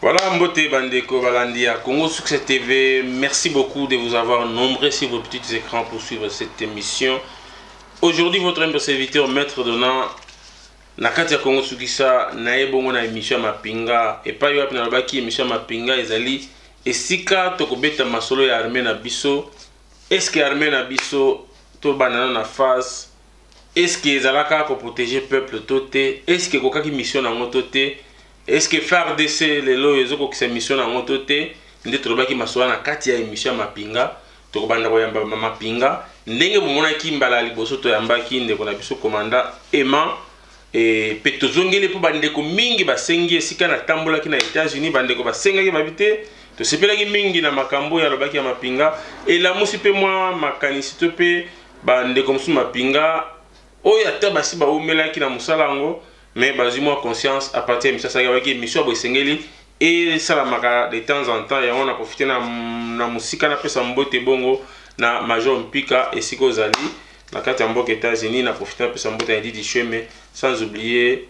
Voilà, Mbote Bandeko Balandia, Congo Succès TV. Merci beaucoup de vous avoir nombreux sur vos petits écrans pour suivre cette émission. Aujourd'hui, votre humble serviteur, Maître Donnant, Nakatia Congo Sukisa, Naebongo na émission Mapinga, et pas yoap na baki émission Mapinga, ezali, et sika tokobeta masolo ya armée na biso, est-ce que armée na biso, to banana na face, est-ce que ezalaka ko protéger peuple toté, est-ce que kokaki mission na ngototé, est-ce que FARDC lelo ezoko kisa mission na ngototé, nde tolobaki masolo na kati ya émission Mapinga, tokobanda koyamba Mapinga, ndenge bomonaki mbala liboso to yambaki ndeko na biso komanda Emma. Et petozongeli pour bandeko mingi basengi esika na tambola ki na États-Unis bandeko basenga ki babité to sepelaki mingi na makambo ya lobaki ya Mapinga et la musipe moi makanisi to pe bandeko musu Mapinga oyo ata basi ba omelaki na musala ngo mais bazui moi conscience à partir de misasa ya baki mission bo sengeli et ça la maka de temps en temps ya on a profité na musika na pesa mbote bongo na Major Mpika et siko zali na kati ya mboka États-Unis na profiter na pesa mbote ya Didi Cheme sans oublier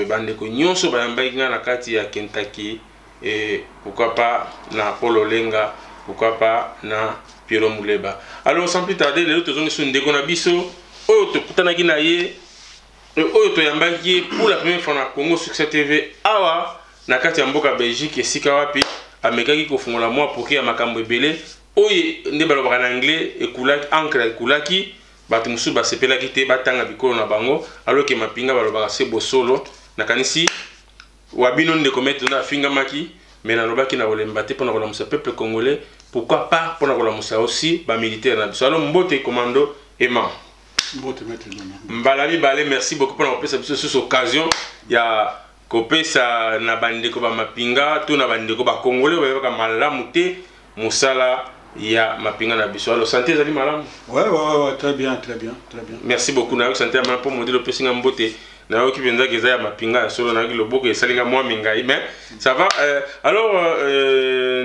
bandeko nyonso bayambaki nga na kati ya Kentucky et pourquoi pas na Paul Olenga, pourquoi pas na Piero Muleba. Alors sans plus tarder lelo tozongi so ndeko na biso oyo tokutanaki na ye oyo toyambaki pour la première fois na Congo Succès TV awa na kati ya mboka Belgique esika wapi amekaki kofungola mwa poke ya makambo ebele oye nde balobaka na anglais ekulaki encre ekulaki bato musu basepelaki te batanga bikolo na bango alors que Mapinga balobaka se bosolo nakanisi wabino ndeko Maître na afingamaki mais nalobaki na kolemba te mpona kolamusa peuple congolais pourquoi pas mpona kolamusa aussi bamilitaire na biso alors mbote commando Emma mbote Maître mbala mibale merci beaucoup mpona kopesa biso susu occasion ya kopesa na bandeko ba Mapinga to na bandeko ba congolais bayebaka malamu te musala ya Mapinga na biso. Alors santé ezali malamu? Ouais, très bien. Merci beaucoup na santé amana pour modelo pesinga mbote na oki penza keza ya Mapinga solo na ki loboko esalinga mwa mingai mais ça va alors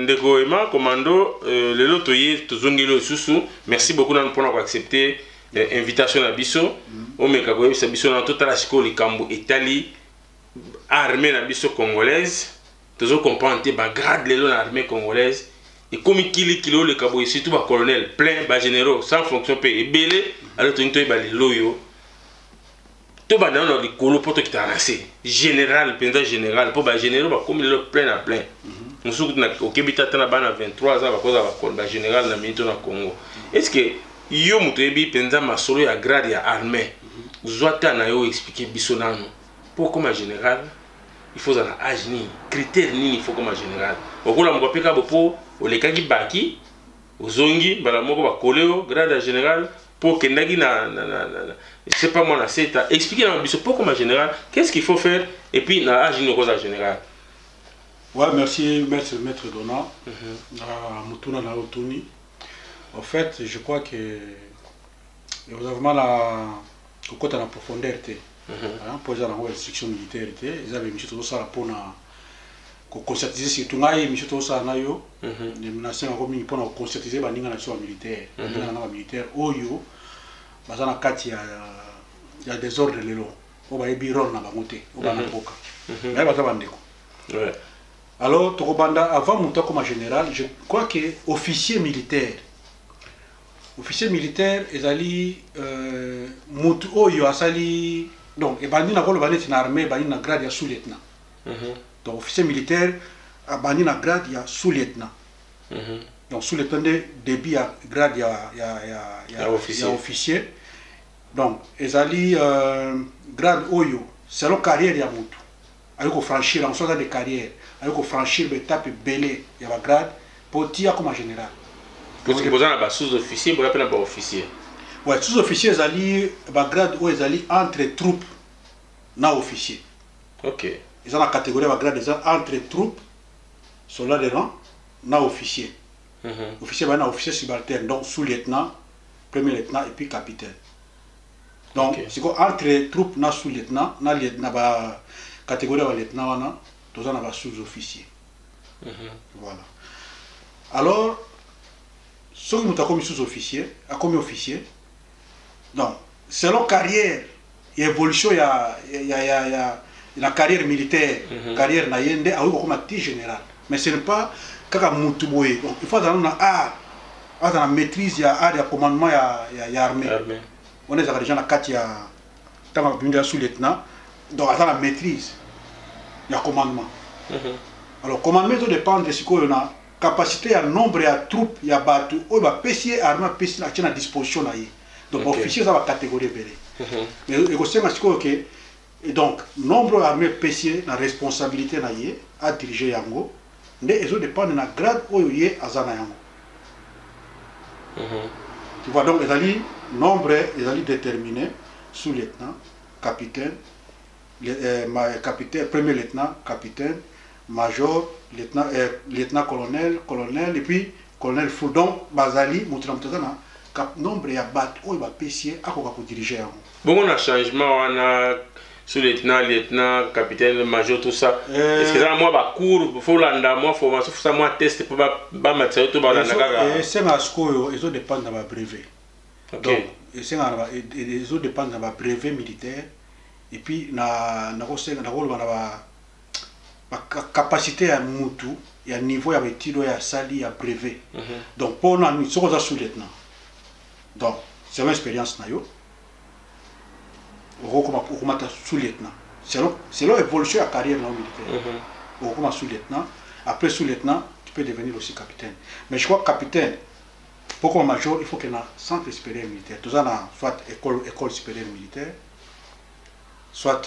ndeko Emma commando lelo toye tozongelo susu merci beaucoup na mpona ko accepter invitation na biso o meka ko yebisa biso na totala siko likambo etali armée na biso congolaise tozo comprendre te ba grade lelo na armée congolaise. Et comme il kilo le cabo ici tout bas colonel plein bas généraux sans fonction paye et belé alors tu n'es pas les loyaux tout bas dans le colo pour te quitter général pendant général pour bas généraux bah comme il est plein à plein nous sommes au Québec à 23 ans à cause de la général na minute na Congo est-ce que yo mutebi pendant ma solo ya grade ya armée zoata na yo expliquer bisonano pour comme général il faut un âge ni critère ni il faut comme général au cours la mopeka bopo olekaki baki ozongi bala moko ba koleo grade général pour kendaki na c'est pas moi la c'est expliquer dans biso pour comme général qu'est-ce qu'il faut faire et puis na âge ni cause général. Ouais, merci Maître Donnant mutuna na otuni. En fait, je crois que vous avez vraiment la côté en profondeur té pour les instructions militaires té ils avaient mis tout ça pour na conscientiser surtout ngai mission to ça na yo les menaces encore mingi pour conscientiser baninga na so militaire na militaire oyo bazana kati ya désordre lelo o ba ebiron na bangote o ba mboka mais baza bandeko ouais alors to banda avant monter comme général je crois que officier militaire ezali mutu oyo asali donc e bandi na kolo baneti na armée bandi na grade ya sous-lieutenant donc officier militaire a bandi na grade il y a sous-lieutenant donc sous-lieutenant début à grade il y a officier donc ezali grade oyo selon carrière ya mutu ayoko franchir en sorte de carrière ayoko franchir l'étape belé ya ba grade pour tia comme général parce que besoin ba sous-officier pour appeler ba officier ouais sous-officier ezali ba grade oyo ezali entre troupes na officier. OK. Ils ont la catégorie de grade entre troupes, soldats de rang, na officier. Officier, bah, officier subalterne, donc sous-lieutenant, premier lieutenant et puis capitaine. Donc, c'est quoi entre troupes, na sous-lieutenant, na bah, catégorie de lieutenant, na, tous en a sous-officier. Voilà. Alors, ceux qui ont commis sous-officier, a commis officier. Donc, selon carrière et évolution, il y a la carrière militaire, carrière naïende, a eu comme petit général. Mais ce n'est pas kaka mutuboye. Il faut dans la maîtrise, il y a art, commandement, il y a armée. On est déjà dans 4 tant que sous-lieutenant, donc dans la maîtrise, il y a commandement. Alors commandement doit dépendre de ce qu'on a capacité à nombre à troupes, il y a battu, il y a PC armée, PC à disposition là. Donc officier ça va catégorie belé. Mais il faut que et donc nombre armée PC la responsabilité là à diriger yango, mais ils ont dépendre de la grade où il est à zana yango. Tu vois donc les nombre ils allaient déterminer sous-lieutenant, capitaine, capitaine, premier lieutenant, capitaine, major, lieutenant-colonel, colonel, et puis colonel Foudon, Bazali, Moutramtazana, nombre de bat, où il va pêcher, à quoi diriger. Bon, on a changement, on a sous-lieutenant, lieutenant, capitaine, major, tout ça. Est-ce que ça, moi, bah, cours, il faut l'anda, moi, formation, faut ça, moi, test, pour pas mettre tout, bah, et c'est un score, ils ont dépendent de ma brevet. Donc, ils ont dépendent de ma brevet militaire, et puis, na capacité à mutu, il y a un niveau, il y a un tiro, il y a sali, il y a brevet. Donc, pour nous, nous sommes sous-lieutenant. Donc, c'est une expérience. Comment sous-lieutenant. C'est l'évolution de la carrière militaire. Comment sous-lieutenant. Après sous-lieutenant, tu peux devenir aussi capitaine. Mais je crois que capitaine, pour qu'on major, il faut qu'il y ait un centre supérieur militaire. Tout ça, soit école supérieure militaire, soit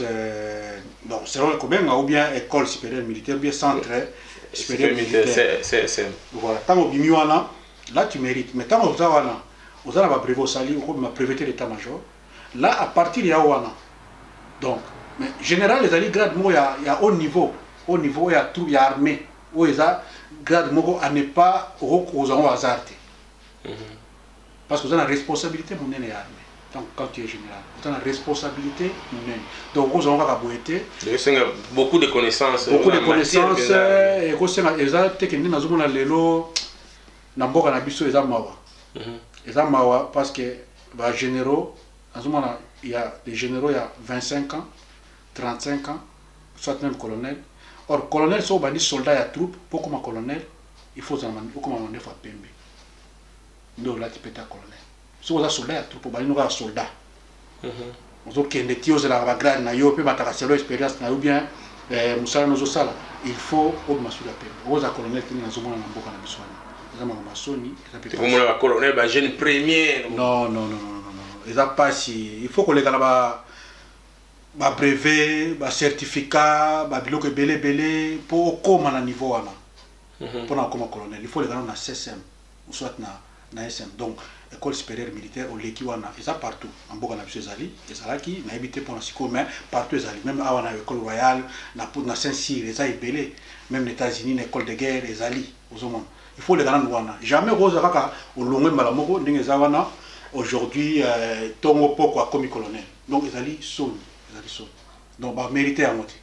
selon combien ou bien école supérieure militaire ou bien centre supérieur militaire. Voilà, tant au bimiwana, là tu mérites. Mais tant au zawana, aux ana va brevet au sali ou ma breveté d'état-major, là à partir de yawana. Donc, mais général les alliés grade moi il y a haut niveau il y a tout, il y a armée, où ils a grade moi à ne pas aux hasard. Parce que vous avez la responsabilité mon armée. Donc, quand tu es général, tu as la responsabilité. Donc, vous avez beaucoup de connaissances. Beaucoup de connaissances. Et vous avez parce que les généraux, il y a des généraux il y a 25 ans, 35 ans, soit même colonel. Or, colonel, si vous avez des soldats et troupes, pour comme colonel, il faut que vous ayez un PMB. Donc là, tu peux être colonel. Si vous avez un soldat, il faut que vous ayez un soldat. Vous avez des tios de la grade, vous avez une expérience, ou bien il faut que vous ayez un PMB. Vous avez un colonel qui est dans un colonel, un jeune premier. Non. Il faut que les gars ba brevet, ba certificat, ba biloko belé pour comme à niveau pour na comme colonel. Il faut les gars na CSM ou soit na SM. Donc école supérieure militaire au Lekiwana, et ça partout. En Boka na Zali, et ça là qui n'a habité pour la mais partout Zali, même à la école royale, na Saint-Cyr, les belé, même les États-Unis, l'école de guerre, les Zali, aux hommes. Il faut les gars na jamais rose kaka au long malamoko ndenge zawana aujourd'hui tongo poko a commis colonel. Donc les Zali sont donc bah mériter à moitié.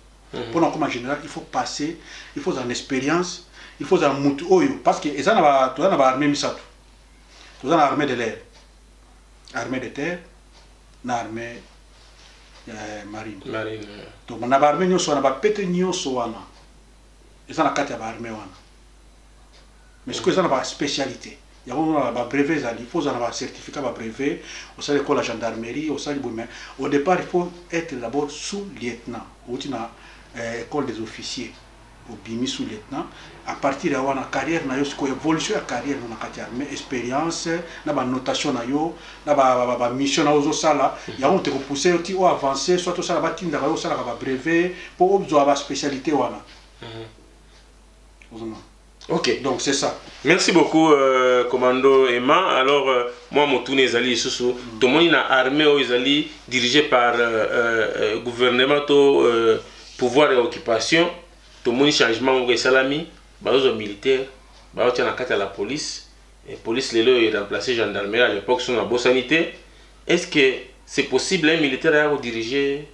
Pour nous comme en général, il faut passer, il faut une expérience, il faut un mutu parce que ils ont armée misato. Ils ont armée de l'air, armée de terre, armée marine. Donc on a armée nous on a pété nous soana. Ils ont la carte armée wana. Mais ce que ils ont la spécialité. Il y a un brevet, il faut avoir un certificat de brevet, au sein de la gendarmerie, au sein du mais au départ, il faut être d'abord sous-lieutenant, ou l'école des officiers, au bimi sous-lieutenant. À partir de la carrière, il y a une évolution de la carrière, une expérience, une notation, une mission, il y a un te repousser, ou avancer, soit au sein de la brevet, pour avoir une spécialité. Ok. Donc c'est ça. Merci beaucoup, commando Emma. Alors, moi, mon tour est allé sous tout le monde est armé ou est dirigé par gouvernement, pouvoir et occupation. Tout le monde changement au salami, aux militaires, à la police. Et police est remplacé gendarmerie à l'époque sur la bonne sanité. Est-ce que c'est possible un militaire à diriger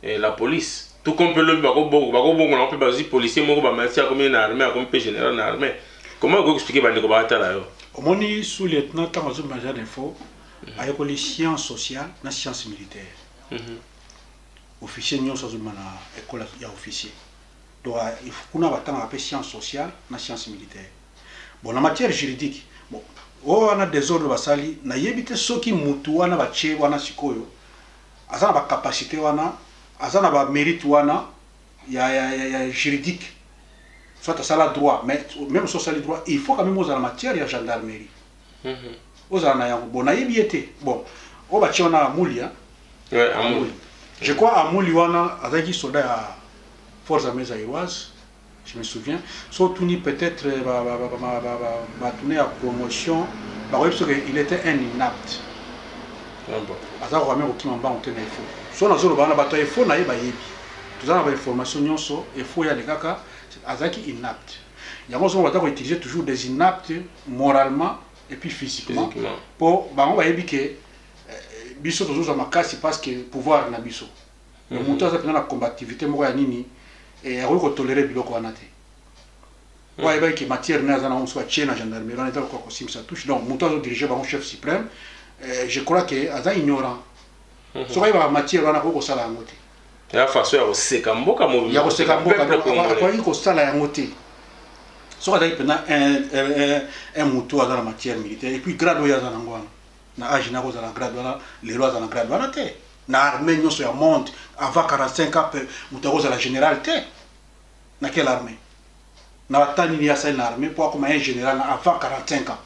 la police? Tout comme peut le on peut baser policier moi ba merci comme une armée comme un général dans l'armée. Comment vous expliquer bande ko ba ta là yo? Omoni sous-lieutenant tant que major d'info, avec les sciences sociales, la science militaire. officier nyonso azobima na école ya officier. Donc kuna batanga pe sciences sociales na sciences militaires. Bon, la matière juridique, bon, on a des ordres basali, na yebite soki mutu wana bache wana sikoyo, azana ba capacité wana, azana ba mérite wana, ya juridique. Soit à ça droit, mais même sur ça droit, il faut quand même aux la matière ya gendarmerie. Aux ana ya bon na yebiete. Bon, o bache wana amuli hein. Ouais, amuli. Je crois amuli wana azaki soldat ya forces armées zaïroises. Je me souviens, surtout peut-être tourner à promotion, il était un inapte. Alors, on a mis au banc, on tenait faux. Soit dans le banc, il faut naïe baïbi. Tout ça, on a information, il faut y aller caca, azaki inapte. Il y a un moment où on utilise toujours des inaptes moralement et puis physiquement. Pour, on va dire que biso toujours à ma casse parce que pouvoir na biso. Le montant ça prend la combativité, moi ya nini. Et il faut tolérer biloko wana te. Ouais, il y a matière na zana on soit tient na gendarmerie, on est dans quoi sim ça touche. Donc montant dirigé par un chef suprême, je crois que aza ignorant. So il y a matière wana ko sala ngote. La façon ya oseka mboka mo. Ya oseka mboka ko ko sala ya ngote. So aza ipena un moto aza la matière militaire et puis grade ya zana ngwana. Na âge na ko zala grade wana, les lois zana grade wana te. Na armée nyonso ya monde avant 45 ans mutakoza la généralité na quelle armée na tani ni asa na armée pour comme un général avant 45 ans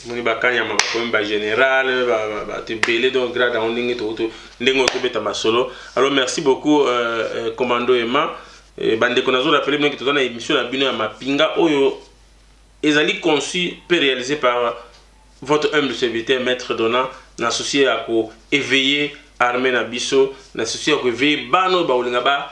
moni bakanya ma comme ba général ba te belé donc grade en ndenge to beta masolo. Alors merci beaucoup commando Emma bande konazo rappeler bien que tu dans émission la bino ya mapinga oyo ezali conçu et réalisé par votre humble serviteur maître Dona associé à ko éveiller armée na biso na souci ko ve bano ba ulinga ba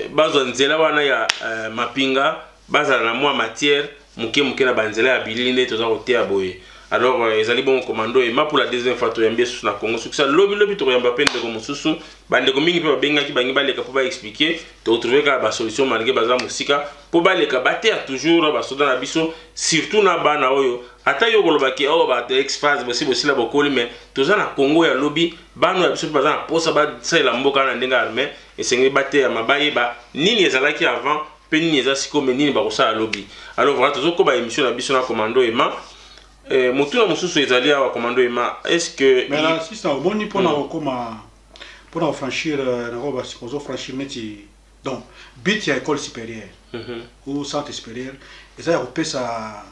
bazo nzela wana ya mapinga baza na moi matière muke na banzela ya bilinde to za kote aboye. Alors ezali bon commando et ma pour la deuxième fois to yambie sous na Congo sous ça lobi to yamba pende ko mususu bande ko mingi pe benga ki bangi baleka pour ba expliquer to trouver ka ba solution malgré baza musika pour baleka bater toujours ba soda na biso surtout na bana oyo ata yo kolobaki o ba ex phase bosi bosi la bokoli mais toza na Congo ya lobby bano ya biso baza na posa ba sala mboka na ndenga armée et sengi bater ya mabaye ba nini ezalaki avant pe nini ezasiko menini ba kosa lobby. Alors voilà tozo ko ba émission na biso na commando Emma motuna mususu ezali wa commando Emma est-ce que mais là si ça au moni pour na koma pour franchir na roba supposons franchir neti donc bit ya école supérieure ou centre supérieur et ça on peut ça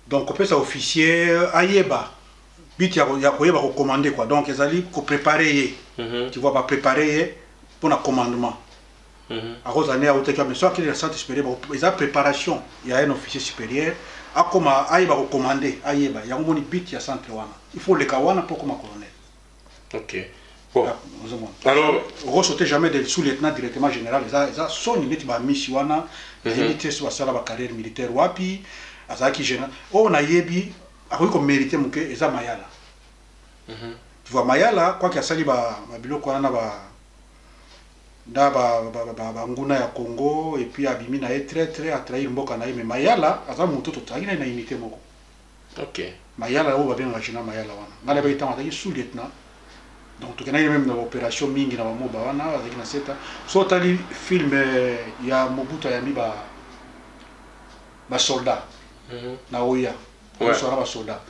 donc on peut ça officier ayeba bit ya koyeba ko commander quoi donc ezali ko préparer tu vois pas préparer pour un commandement à cause année à haute mais soit qu'il y a centre supérieur ils ont préparation il y a un officier supérieur à comment ayeba ko commander ayeba ya ngoni bit ya centre wana il faut le kawana pour comme colonel. OK. Bon. Alors on sauter jamais des sous-lieutenant directement général ça son ni ba mission wana éviter soit ça la carrière militaire wapi azaki général on a yebi ako ko mériter muke eza mayala. Tu vois mayala quoi qu'il sali ba biloko wana ba nguna ya Congo et puis abimi na très à trahir mboka na mais mayala aza muto to tagina na unité moko. OK. Mayala o ba bien ngachina mayala wana ngala ba itama tagi sous-lieutenant. Donc tu connais même dans l'opération mingi na moba wana avec na seta so tali film ya Mobutu ya mi ba soldat na oya ba soldat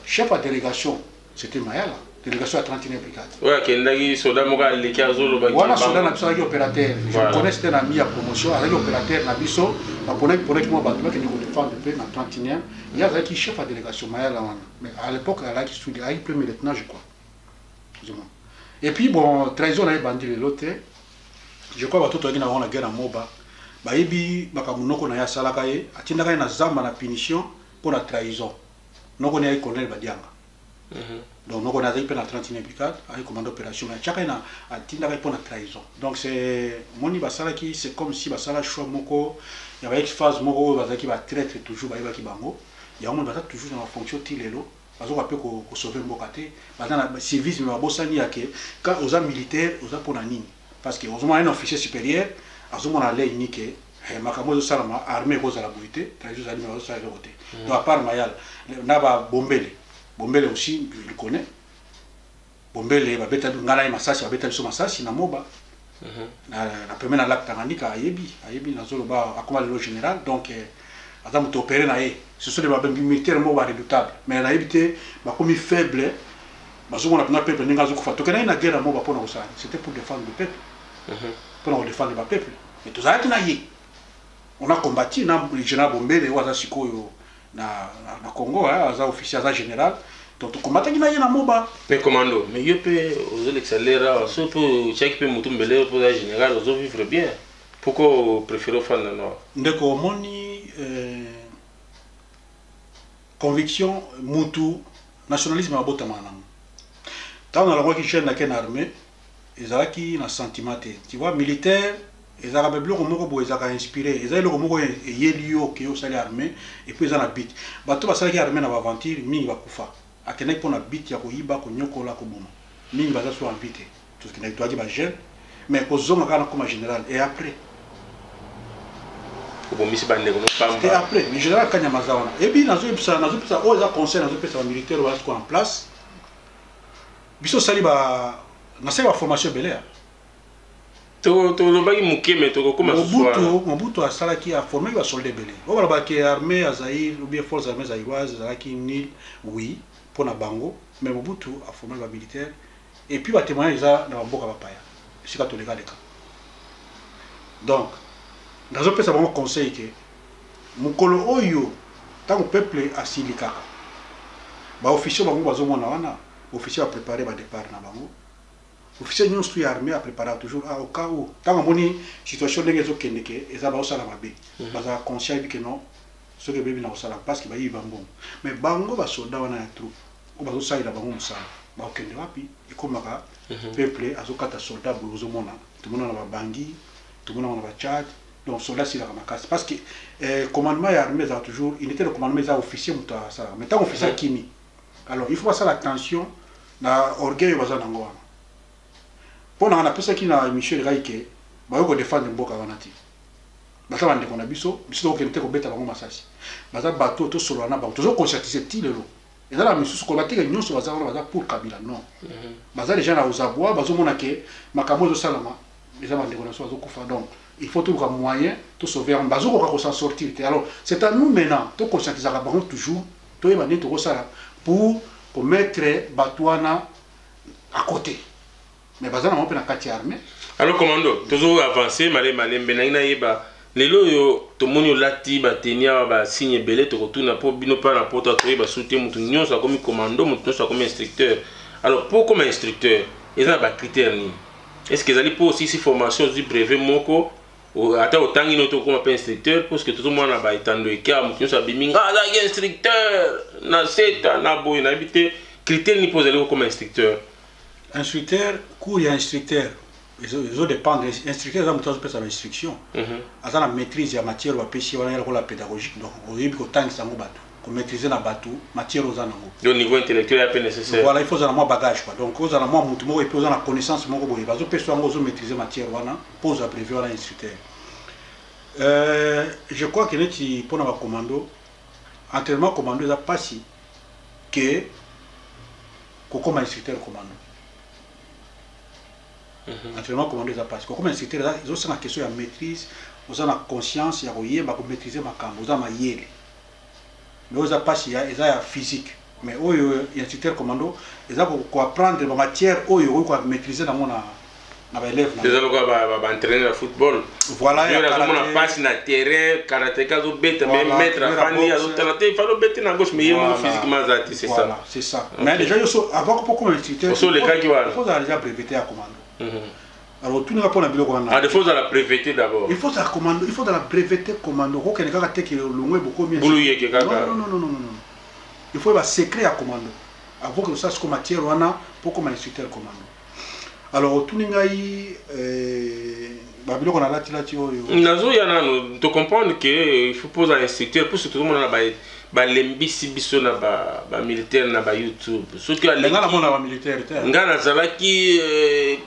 chef de délégation c'était Mayala délégation à 31 brigade ouais kendaki soldat moka le kazolo ba voilà soldat na biso opérateur je connais c'était na mi ya promotion avec opérateur na biso ba pour que moi ba que nous défendre pe na 31 il y a qui chef de délégation Mayala wana mais à l'époque elle a qui sous il premier lieutenant je crois. Et puis bon, trahison na bandi l'autre. Je crois que tout le monde a la guerre en Moba. Ba yebi bakamunoko na ya salaka ye, atindaka na zamba na punition pour la trahison. Noko ne ay colonel Badianga. Donc noko na zaipe na 31e brigade, ay commandant opération na chaka na atindaka pour la trahison. Donc c'est moni basala qui c'est comme si basala choix moko, il y avait phase moko bazaki ba traître toujours ba yebaki bango. Il y a un monde bazaki toujours dans la fonction tilelo. Parce qu'on peut sauver Mbokate, maintenant le civisme va bosser yake quand aux hommes militaires aux hommes pour la ligne parce que aux hommes un officier supérieur aux hommes on a l'air unique makamo salama armée cause à la brute traduit à l'image ça côté donc à part Mayal n'a pas Bombele aussi il connaît bombele babeta ngala masasi babeta biso masasi na moba na premier na lac Tanganyika ayebi na zolo ba akoma le général donc aza moto opéré na ye ce sont des militaires moba redoutables mais na yebité ba komi faible bazomona na peuple ninga zokufa to kana na guerre moba pona osala c'était pour défendre le peuple pour défendre le peuple mais tout ça na ye on a combattu na le général Bombele waza sikoyo na Congo aza officier aza général. Donc, comment tu as moba? Mais commando, mais je peux oser l'accélérer, sauf que chaque peu mouton belé pour la générale, oser vivre bien. Pourquoi vous préférez faire le nord? D'accord, mon conviction, moutou, nationalisme à botamana. Tant on a le qui gêne la armée, ils ont qui na sentiment. Tu vois, militaire, ils ont le mot ils ont inspiré, ils ont le mot yelio qui est au salaire armé, et puis ils ont habité. Bateau va salaire armé na aventure, mingi va kufa. Akenek pona bit ya koyiba konyokola koboma mingi baza so invité tout ce qui n'est pas dit ba jeune mais kozonga kana comme général et après obomisi bande ko pamba et après le général Kanyamaza wana et puis nazo pisa o za conseil nazo pesa militaire wa ko en place biso sali ba na sali ba formation belea to lo bagi muke mais to ko comme ça Mobutu a sala qui a formé ba soldat belé o bala ba ke armée à Zaïre ou bien forces armées zaïroises za qui nil oui pour na bango mais Mobutu a formé les militaires et puis va témoigner ça dans Mboka Bapaya c'est quand les gars donc dans un peu ça vraiment conseil que mukolo oyo tant que peuple a silikaka ba officier bango bazomona wana officier a préparé ba départ na bango officier nous suis armé a préparé toujours au cas où tant que moni situation ndenge zo kendeke eza ba osala mabe baza conscient que non ce que bébé na osala parce que ba yi bango mais bango ba soldat wana ya troupe ou ba osala la bango musala ba okende wapi ikomaka peuple azokata soldat bozo mona tout mona na ba bangi tout mona na ba Tchad donc soldat si la makasi parce que commandement ya armée ça toujours il était le commandement ça officier muta ça mais tant officier kimi alors il faut passer l'attention na orgueil bazana ngwana pona na pesa ki na Michel Raike ba yoko défendre mboka wana ti bata bande kona biso ko kente ko beta bango masasi baza bato to solo na bango to conscientiser ti lelo et là la misusu ko bateka nyonso baza pour Kabila non baza les gens na uzabwa bazo mona ke makambo zo salama les bande kona so bazo kufa donc il faut trouver un moyen de sauver un bazo ko s'en sortir alors c'est à nous maintenant to conscientiser bango toujours to yeba to sala pour mettre batwana à côté mais bazana on peut na kati armée alors commando toujours avancer malé benina yeba lelo yo to monyo lati ba tenia ba signe belé to retourna pour bino pa na porta to yeba soutenir mutu nyonso comme commando mutu nyonso comme instructeur alors pour comme instructeur ils ont ba critères ni est-ce que allez pour aussi si formation du brevet moko ata otangi no to comme instructeur parce que tout le monde a ba itando eka mutu nyonso biminga la instructeur na seta na boy na habité critères ni pour aller comme instructeur cours et instructeur, ils ont dépendre. Instructeur, ils ont besoin de instruction. Ils ont la maîtrise de la matière, la pédagogique. Donc, il faut que maîtriser la bateau, matière aux anangos. Le niveau intellectuel est peu nécessaire. Voilà, il faut avoir un bagage. Donc, ils ont moins et puis la connaissance. Ils ont maîtriser la matière, pose à prévu à l'instructeur. Je crois que pour notre commando, entraînement commando, il a pas si que comme instructeur commando. Entraînement commando ça passe comme instructeur ils ont une question de maîtrise ils ont la conscience ya koyeba ko maîtriser makambo za mayele mais ils ont pas si ils ont physique mais oyo instructeur commando ils ont ko apprendre la matière oyo ko maîtriser na mona na ba élève na ils ont ba entraîner le football voilà il y a mona passe na terrain karatéka zo bête même mettre fani azo traiter il faut bête na gauche mais il est physiquement zati c'est ça voilà c'est ça mais déjà avant pour comme instructeur il faut déjà breveter à commando. Alors tout le monde a biloko wana. Ah, il faut la breveter d'abord. Il faut la commando, il faut la breveter commando. Ko keneka teke le ngwe beaucoup mieux. Non. Il faut un secret à commando. Avant que ça soit matière wana pour comme instructeur commando. Alors tout ngai ba biloko na lati oyo. Nazo ya nano to comprendre que il faut poser un instructeur pour que tout le monde na ba lembisi biso na ba militaire na ba YouTube surtout que lenga na mona ba militaire ngana zalaki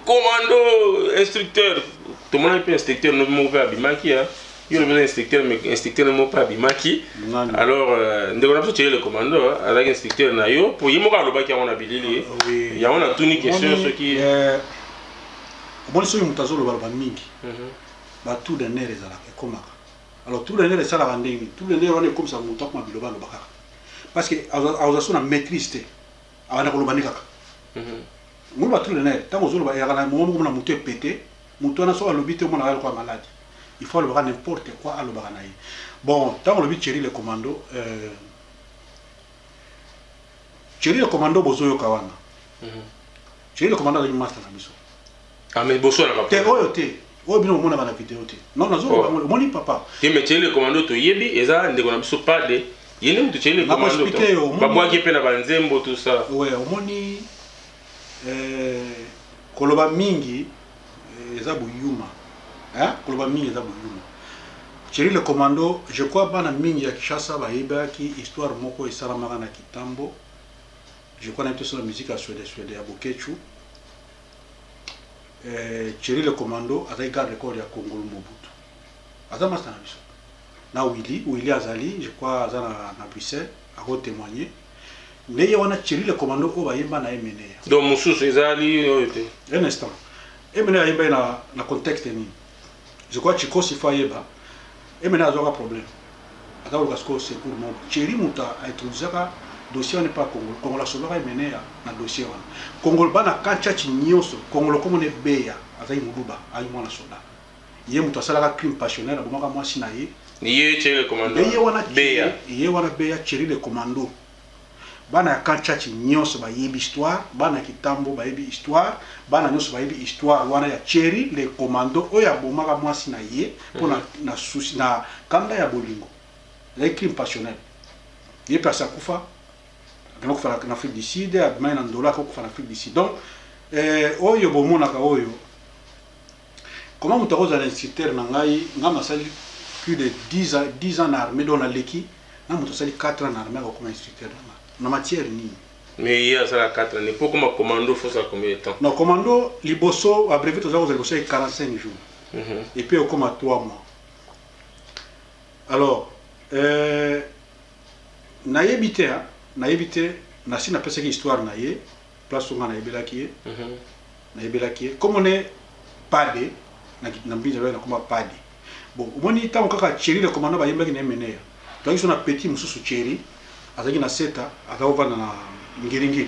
commando instructeur tout le monde est instructeur no mauvais abimaki hein il y a un instructeur, mais instructeur n'est pas Bimaki. Alors, on a besoin le commando, avec instructeur Nayo, pour y avoir le bac à mon habilité. Il y a une toute question ce qui. Moi, je suis un mutazo le balbaming. Bah tout le nez est à la comme. Alors tout le nez est à la vending. Tout le nez est comme ça, mon top ma biloba le baka. Parce que à aux maîtrise, à la colobanica. Moi, bah tout le nez. Tant aux autres, il y a un moment où on a monté pété. Mouton a soit à l'obité, on a quoi malade. Il faut le voir n'importe quoi à l'obanaï. Bon, tant on le chéri le commando, chéri le commando bozoyo kawana. Chéri le commando de master na biso. Ah mais bozo na te oyote. O bino mona na vidéo te. Non na zo moni papa. Te mais chéri le commando to yebi eza ndeko na biso pas de yene mutu chéri le commando. Ba bwa ki pe na banzembo tout ça. Ouais, o moni koloba mingi eza buyuma. Hein? Koloba mingi eza buyuma. Chéri le commando, je crois bana mingi ya Kishasa ba yeba ki histoire moko esalamaka na Kitambo. Je crois que c'est la musique à Suède à Bokechu. Chéri le commando a regardé le corps de Congo Mobutu. Azama c'est na Willy Azali, je crois azana na Bruxelles, a témoigné. Mais il y a un Chéri le commando au Bayemba na Emene. Donc Moussous Ezali un instant. Emene a Yemba na contexte ni. Je crois que Chiko Sifa Yeba. Emene a un problème. Attends, parce que c'est pour moi. Chéri Mouta a introduit ça. Dossier n'est pas Congo. Congo la solo est mené à dossier. Congo bana kancha chinyoso. Congo comme on est béa. Azai mububa. Aïe moi la soda. Yé muta sala crime passionnel. Abomaka moi sinaye. Yé chéri le commando. Yé wana béa. Yé wana béa chéri le commando. Bana kancha chinyoso ba yebi histoire. Bana Kitambo ba yebi histoire. Bana nyoso ba yebi histoire. Wana ya chéri le commando. Oya abomaka moi sinaye. Pour na souci na kanda ya bolingo. Les crimes passionnels. Yé personne kufa. Donc, il faut en Afrique du Sud, en Angola, il faut en Afrique du Sud. Donc, oyo bomonaka oyo. Comment vous avez un instituteur nangai, ngama sali plus de 10 ans en armée dans la leki, ngama sali 4 ans en armée comme instituteur na matière ni. Mais il y a ça 4 ans, pourquoi comme commando faut ça combien de temps? Non, commando liboso à brevet vous avez 45 jours. Et puis comme à 3 mois. Alors, na yebité hein. Na évité na si na pesa ki histoire na ye place où on a ebela ki na ebela ki comme on est pade na mbinza na comme pade bon moni ta kaka chéri le commandant ba yemba ki na menea donc ils sont petit mususu chéri azaki na seta akaova na ngiringi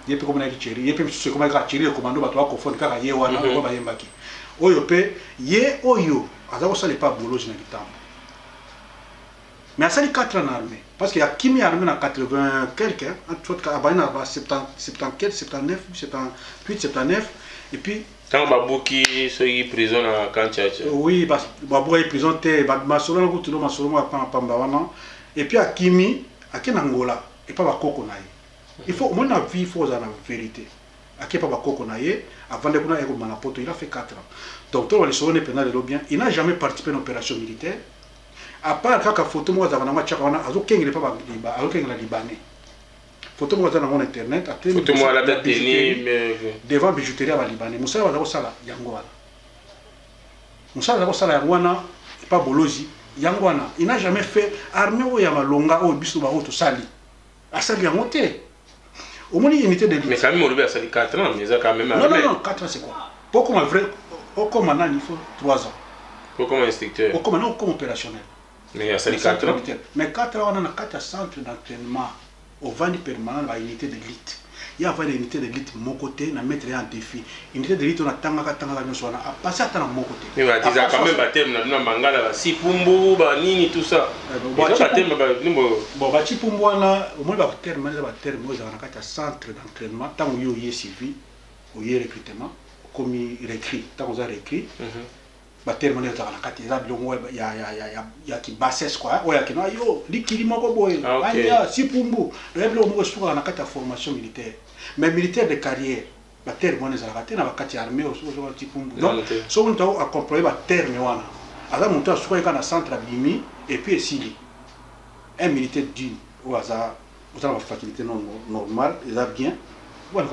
yepe comme na ki chéri yepe mususu comme ka chéri le commandant ba to akofone kaka ye wana ba yemba ki oyo pe ye oyo azako sale pas boloji na Kitambo. Mais ça, 4 ans en armée. Parce qu'il y a Kimi armée en 80 quelques, entre autres, à 74, 79, 78, 79. Et puis. Quand Babouki est prison à Kanchacha. Oui, parce que Babou est prison, et puis à Kimi, à Kenangola, et pas à Kokonaï. Il faut, au moins, la vie, il faut avoir la vérité. À qui pas à Kokonaï, avant de connaître Manapoto, il a fait 4 ans. Donc, tout le monde est bien. Il n'a jamais participé à une opération militaire. À part kaka photo moi za na chaka wana azokengele pa ba azokengela libanais photo moi za na mon internet a photo moi la date ni devant bijouterie ba libanais musala za ko sala yango wana musala za ko sala yango wana pas bolozi yango wana il n'a jamais fait armée o ya malonga o biso ba auto sali asali yango te au moins unité de mais quand même on le a sali 4 ans mais ça quand même non 4 ans c'est quoi pour comme vrai au comme maintenant il faut 3 ans pour comme instructeur au comme non comme opérationnel. Mais il y a 4 ans. Mais 4 ans, on a 4 centres d'entraînement au Vandi permanent de l'unité d'élite. Il y a une unité d'élite de mon côté, on a mettre en défi. Unité d'élite, on a tanga on a passé à mon côté. Mais on a quand même baptême, on a mangala, si pumbu, nini, tout ça. Bon, si pumbu, au moins, baptême, on a 4 centres d'entraînement, tant où il y a suivi, où il y a recrutement, comme il récrit, tant où il y a récrit. Baterre monnaie dans la carte ya ki bassesse quoi oya ki no yo likili moko boy aya si pumbu le mo sur na carte formation militaire mais militaire de carrière baterre monnaie dans la carte na carte armée au sur ti pumbu donc so on doit accompagner baterre me wana ala monta sur ka na centre abimi et puis esili un militaire d'une ou hasard vous avez une faculté normale il a bien. Donc,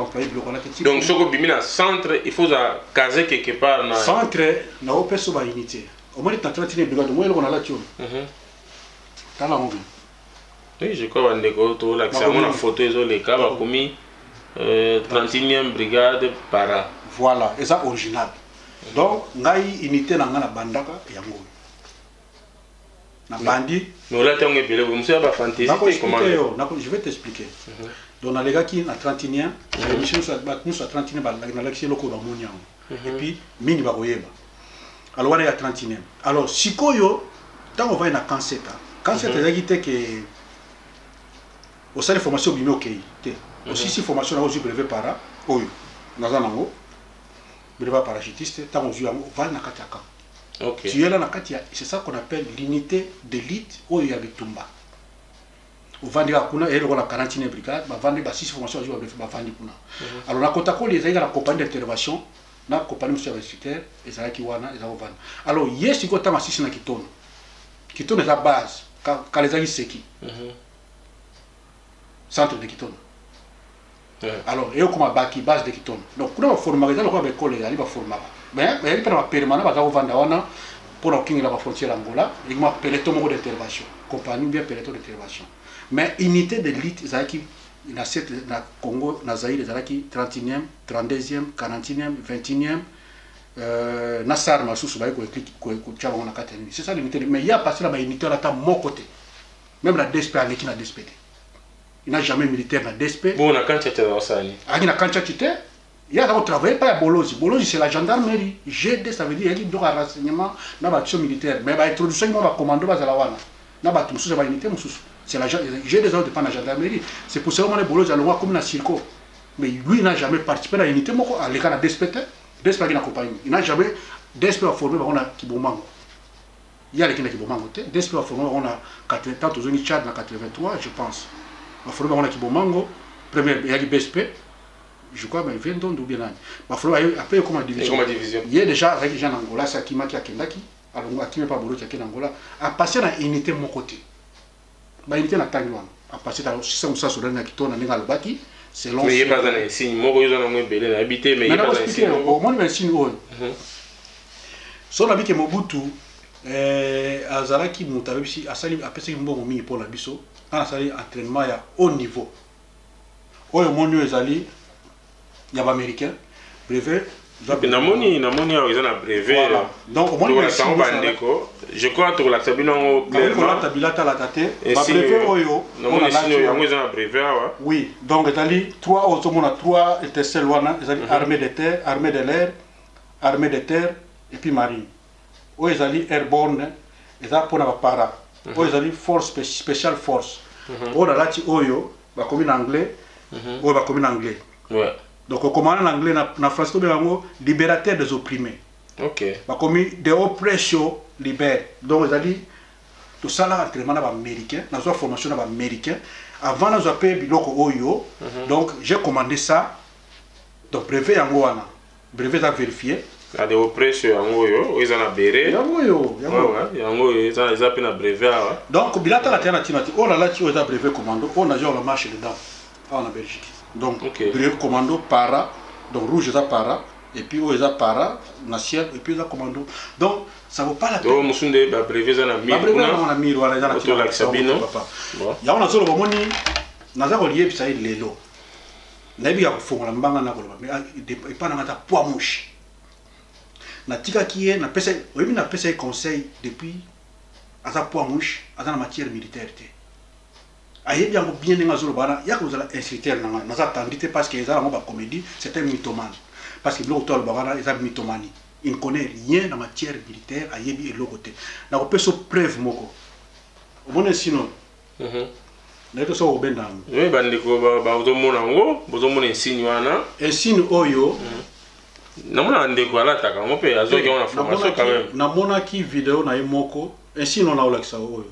ce que bimina centre, il faut caser quelque part. Centre, na opeso ba unité. au moins, tu as 31 brigades, au moins, on a la tuile. Tu as la honte. Oui, je crois que l'accès à la photo, ils ont les cas, commis 31e brigade para. Voilà, et ça original. Donc, ngai unité na ngana bandaka yango. Na bandi. Mais là, tu as un peu monsieur a fantaisie. Je vais t'expliquer. Donc, na les gars qui na 31e, les missions soit nous soit 31e na l'accès loko ba monia. Et puis mini ba koyeba. Alors on est à 31e. Alors sikoyo tant on va na kanseta. Kanseta ezaki que au sein de formation bimé OK. Aussi si formation na aussi brevet para oyo. Naza nango. Brevet parachutiste tant on joue va na kataka. OK. Tu es là na katia, c'est ça qu'on appelle l'unité d'élite oyo ya bitumba. Au vandi kuna et la 41e brigade, ba vandi ba 6 formations joue ba vandi kuna. Alors na kotako les aïga la compagnie d'intervention, na compagnie universitaire et ça qui wana et ça vandi. Alors yes si kota ma 6 na kitono. Kitono est la base quand les aïga seki. Centre de Kitono. Alors, et comme baki base de Kitono. Donc, pour former les gens, on va coller, on va former. Mais il peut permanent, on va vendre pour la frontière Angola, il m'a peloton d'intervention, compagnie bien peloton d'intervention. Mais unité de l'élite, il y a na Congo, na Zaïre, il y a 31e, 32e, 40e, 21e, Nassar, ma sous c'est ça l'unité. Mais il y a passé la unité à mon côté. Même la DSP a l'équipe na DSP. Il n'a jamais militaire dans DSP. Bon, on a quand tu étais dans ça. Il a quand tu étais. Il y a d'abord travaillé pas à Bolozi. Bolozi c'est la gendarmerie. GD ça veut dire qu'il y a un renseignement dans l'action militaire. Mais l'introduction il va commando bas à la wana. Na ba tumsu ba unité mususu. C'est la GD ça dépend de la gendarmerie. C'est pour ça que Bolozi a le comme na circo. Mais lui n'a jamais participé à l'unité moko à l'écart de DSP. DSP qui n'a compagnie. Il n'a jamais DSP a formé on a Kibomango. Il y a les Kibomango. DSP a formé on a 80 aux zones Tchad na 83 je pense. Ma frère on a Kibomango, premier il y a BSP, je crois mais 20 ans ou bien là. Ma frère après comme division. Il y a déjà avec gens en Angola, ça qui m'a qui a Kendaki, alors moi qui me pas bolo qui a en Angola, a passé na unité mon côté. Ba unité na Tangwan, a passé dans 600 ça sur la Kitona na Lobaki, c'est long. Mais il y a pas dans signe, moi ils ont moins belé habité mais il y a pas dans signe. Au moins mais signe oh. Son ami que Mobutu azalaki mutabe si asali apesa mbongo mingi pour la biso. Quand on a entraînement à haut niveau. Au monde ezali il y a américain brevet. Namoni ils ont un brevet. Donc au monde je crois que la sabine au clairement. La tabilata la tête. Ba brevet oyo. On a ils ont un brevet. Oui, donc ezali 3 autres monde 3 étincelles wana ezali armée de terre, armée de l'air, armée de terre et puis marine. Au ezali airborne, ezali pour na para. Oyo ezali force special force. On a là oyo ba comme en anglais, oyo ba comme en anglais. Ouais. Donc comment en anglais na français be bango libérateur des opprimés. OK. Ba comme de oppression libère. Donc ezali tout ça là entraînement na ba américain, na so formation na ba américain avant na zo payer biloko oyo. Donc j'ai commandé ça. Donc brevet yango wana. Brevet à vérifier. Il y a des oppressions, ils ont un béret. Ils ont un brevet. Donc, il y a un brevet commando, on a la marche dedans, en Belgique. Donc, brevet commando, para, donc rouge, ils ont para, et puis ils ont para, national, et puis ils ont commando. Donc, ça ne vaut pas la peine. Donc, nous sommes des brevets, ils ont mis. Brevet, on a mis, il y a un sabino. Il y a un azolo, il y a un lié, puis ça y est, l'élo. Il y a un fond, il y a un poids mouche. Na tika qui est na pesa conseil depuis à sa poids mouche à la matière militaire aye bien nga zolo bana ya ko zala instructeur na za tandité parce que ezala ba comédie c'est un mythomane parce que bloko tol bagana eza mythomanie il ne connaît rien en matière militaire aye bi eloko te na ko peso preuve moko o mona sino na to so obenda oui bandiko ba ozomona ngo bozomona signe wana signe oyo namona ndeko alataka ngo pe azoki on a formation quand même namona ki vidéo na moko ainsi non na olakisa oyo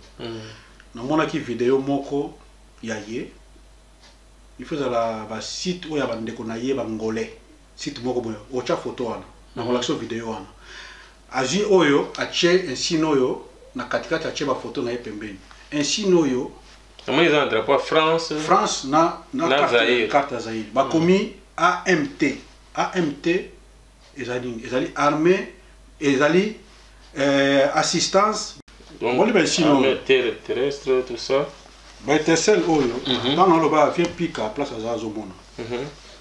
namona ki vidéo moko ya ye il faut la ba site oyo ba ndeko na ye ba ngolais site moko boyo ocha photo wana na olakisa vidéo wana aji oyo ache ainsi noyo na katikati ache ba photo na ye pembeni ainsi noyo namona ils ont un drapeau France na carte Zaïre ba komi AMT ezali armée ezali Assistance. Donc, Bon, ben, sinon, terrestre, tout ça. Ben, Tessel, dans le bas, vient piquer à place à Zazomona.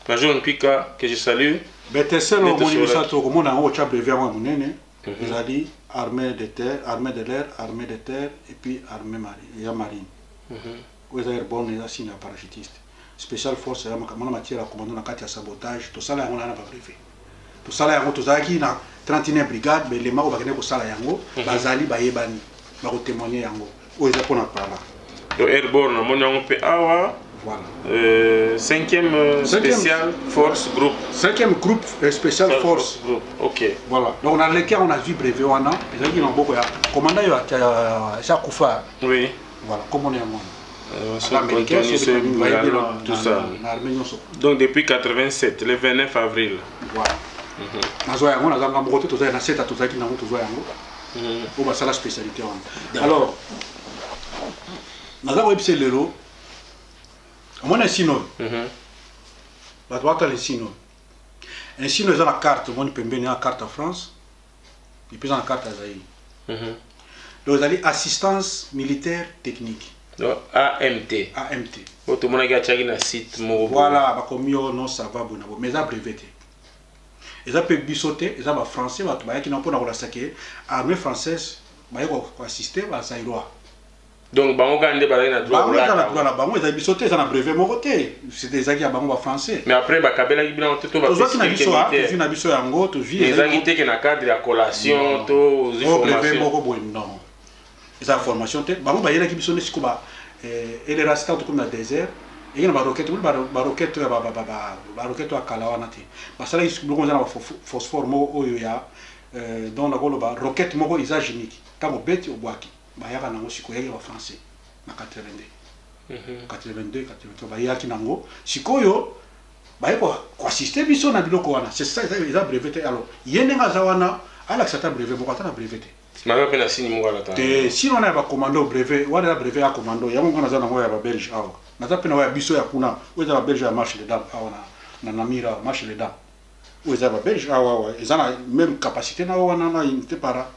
Major Pika, que je salue. Ben, Tessel, au monde, il s'attend au monde, en haut, tu as brevet à moi, mon aîné. Il a dit armée de terre, armée de l'air, armée de terre, et puis armée marine. Vous avez bon, il a signé un parachutiste. Spécial force, il y a une matière à commander dans le sabotage. Tout ça, là, on n'a pas brevet. Tout ça, là, tout ça, qui a 31 brigades, mais les mains, on va gagner pour ça, là, Bazali, Bayebani, on va témoigner, où ils ont parlé. Donc, Airborne, on peut avoir. Voilà. 5e spécial force groupe. 5e groupe spécial force. Groupe. Ok. Voilà. Donc on a lesquels on a vu brevet on a. Les gens qui ont beaucoup. Commandant il y a Koufa. Oui. Voilà. Comme on est à moi. Tout ça. Donc depuis 87, le 29 avril. Voilà. Nazoya on a zanga mbote to za na seta to za ki na moto zo yango. On va ça la spécialité on. Alors naza ko epse lelo. On a un sino. La droite est le sino. Un sino est dans la carte. On peut bien la carte en France. Et puis dans la carte à Zaïre. Donc, vous avez assistance militaire technique. Donc, AMT. AMT. Tout le monde a un site. Voilà, comme non, ça va, mais ça breveté. Et ça peut bissoter, et ça va français, qui n'ont pas la saquer. Armée française, va assister à Zaïroa. Donc, on a des droits. Ils ont bissoté, ils ont brevet mon côté. C'est des aguets à Bango français. Mais après, Kabela qui a tout le monde. Tu as vu, tu vis. Les aguets qui ont un cadre de la collation, tout. Non. Ils ont formation. Bango, il y a qui bissoté, c'est quoi? Et les racines, comme dans le désert. Et il y a une roquette à Kalawana. Parce que là, ils ont un phosphore, donc la roquette est isogénique. Quand on bête au bois. Bayaka nango sikoyo wa français na 82 83 bayaki nango sikoyo bayako ko assister biso na biloko wana c'est ça ils a breveté alors yenenga zawana ala sata brevet bokata na breveté mama pena sini mo wala ta te sino na ba commando brevet wala brevet ya commando yango ngana za nango ya ba belge awa na za pena wa biso ya kuna weza ba belge ya marche les dames awa na namira marche les dames weza ba belge awa ezana même capacité na wana na inte para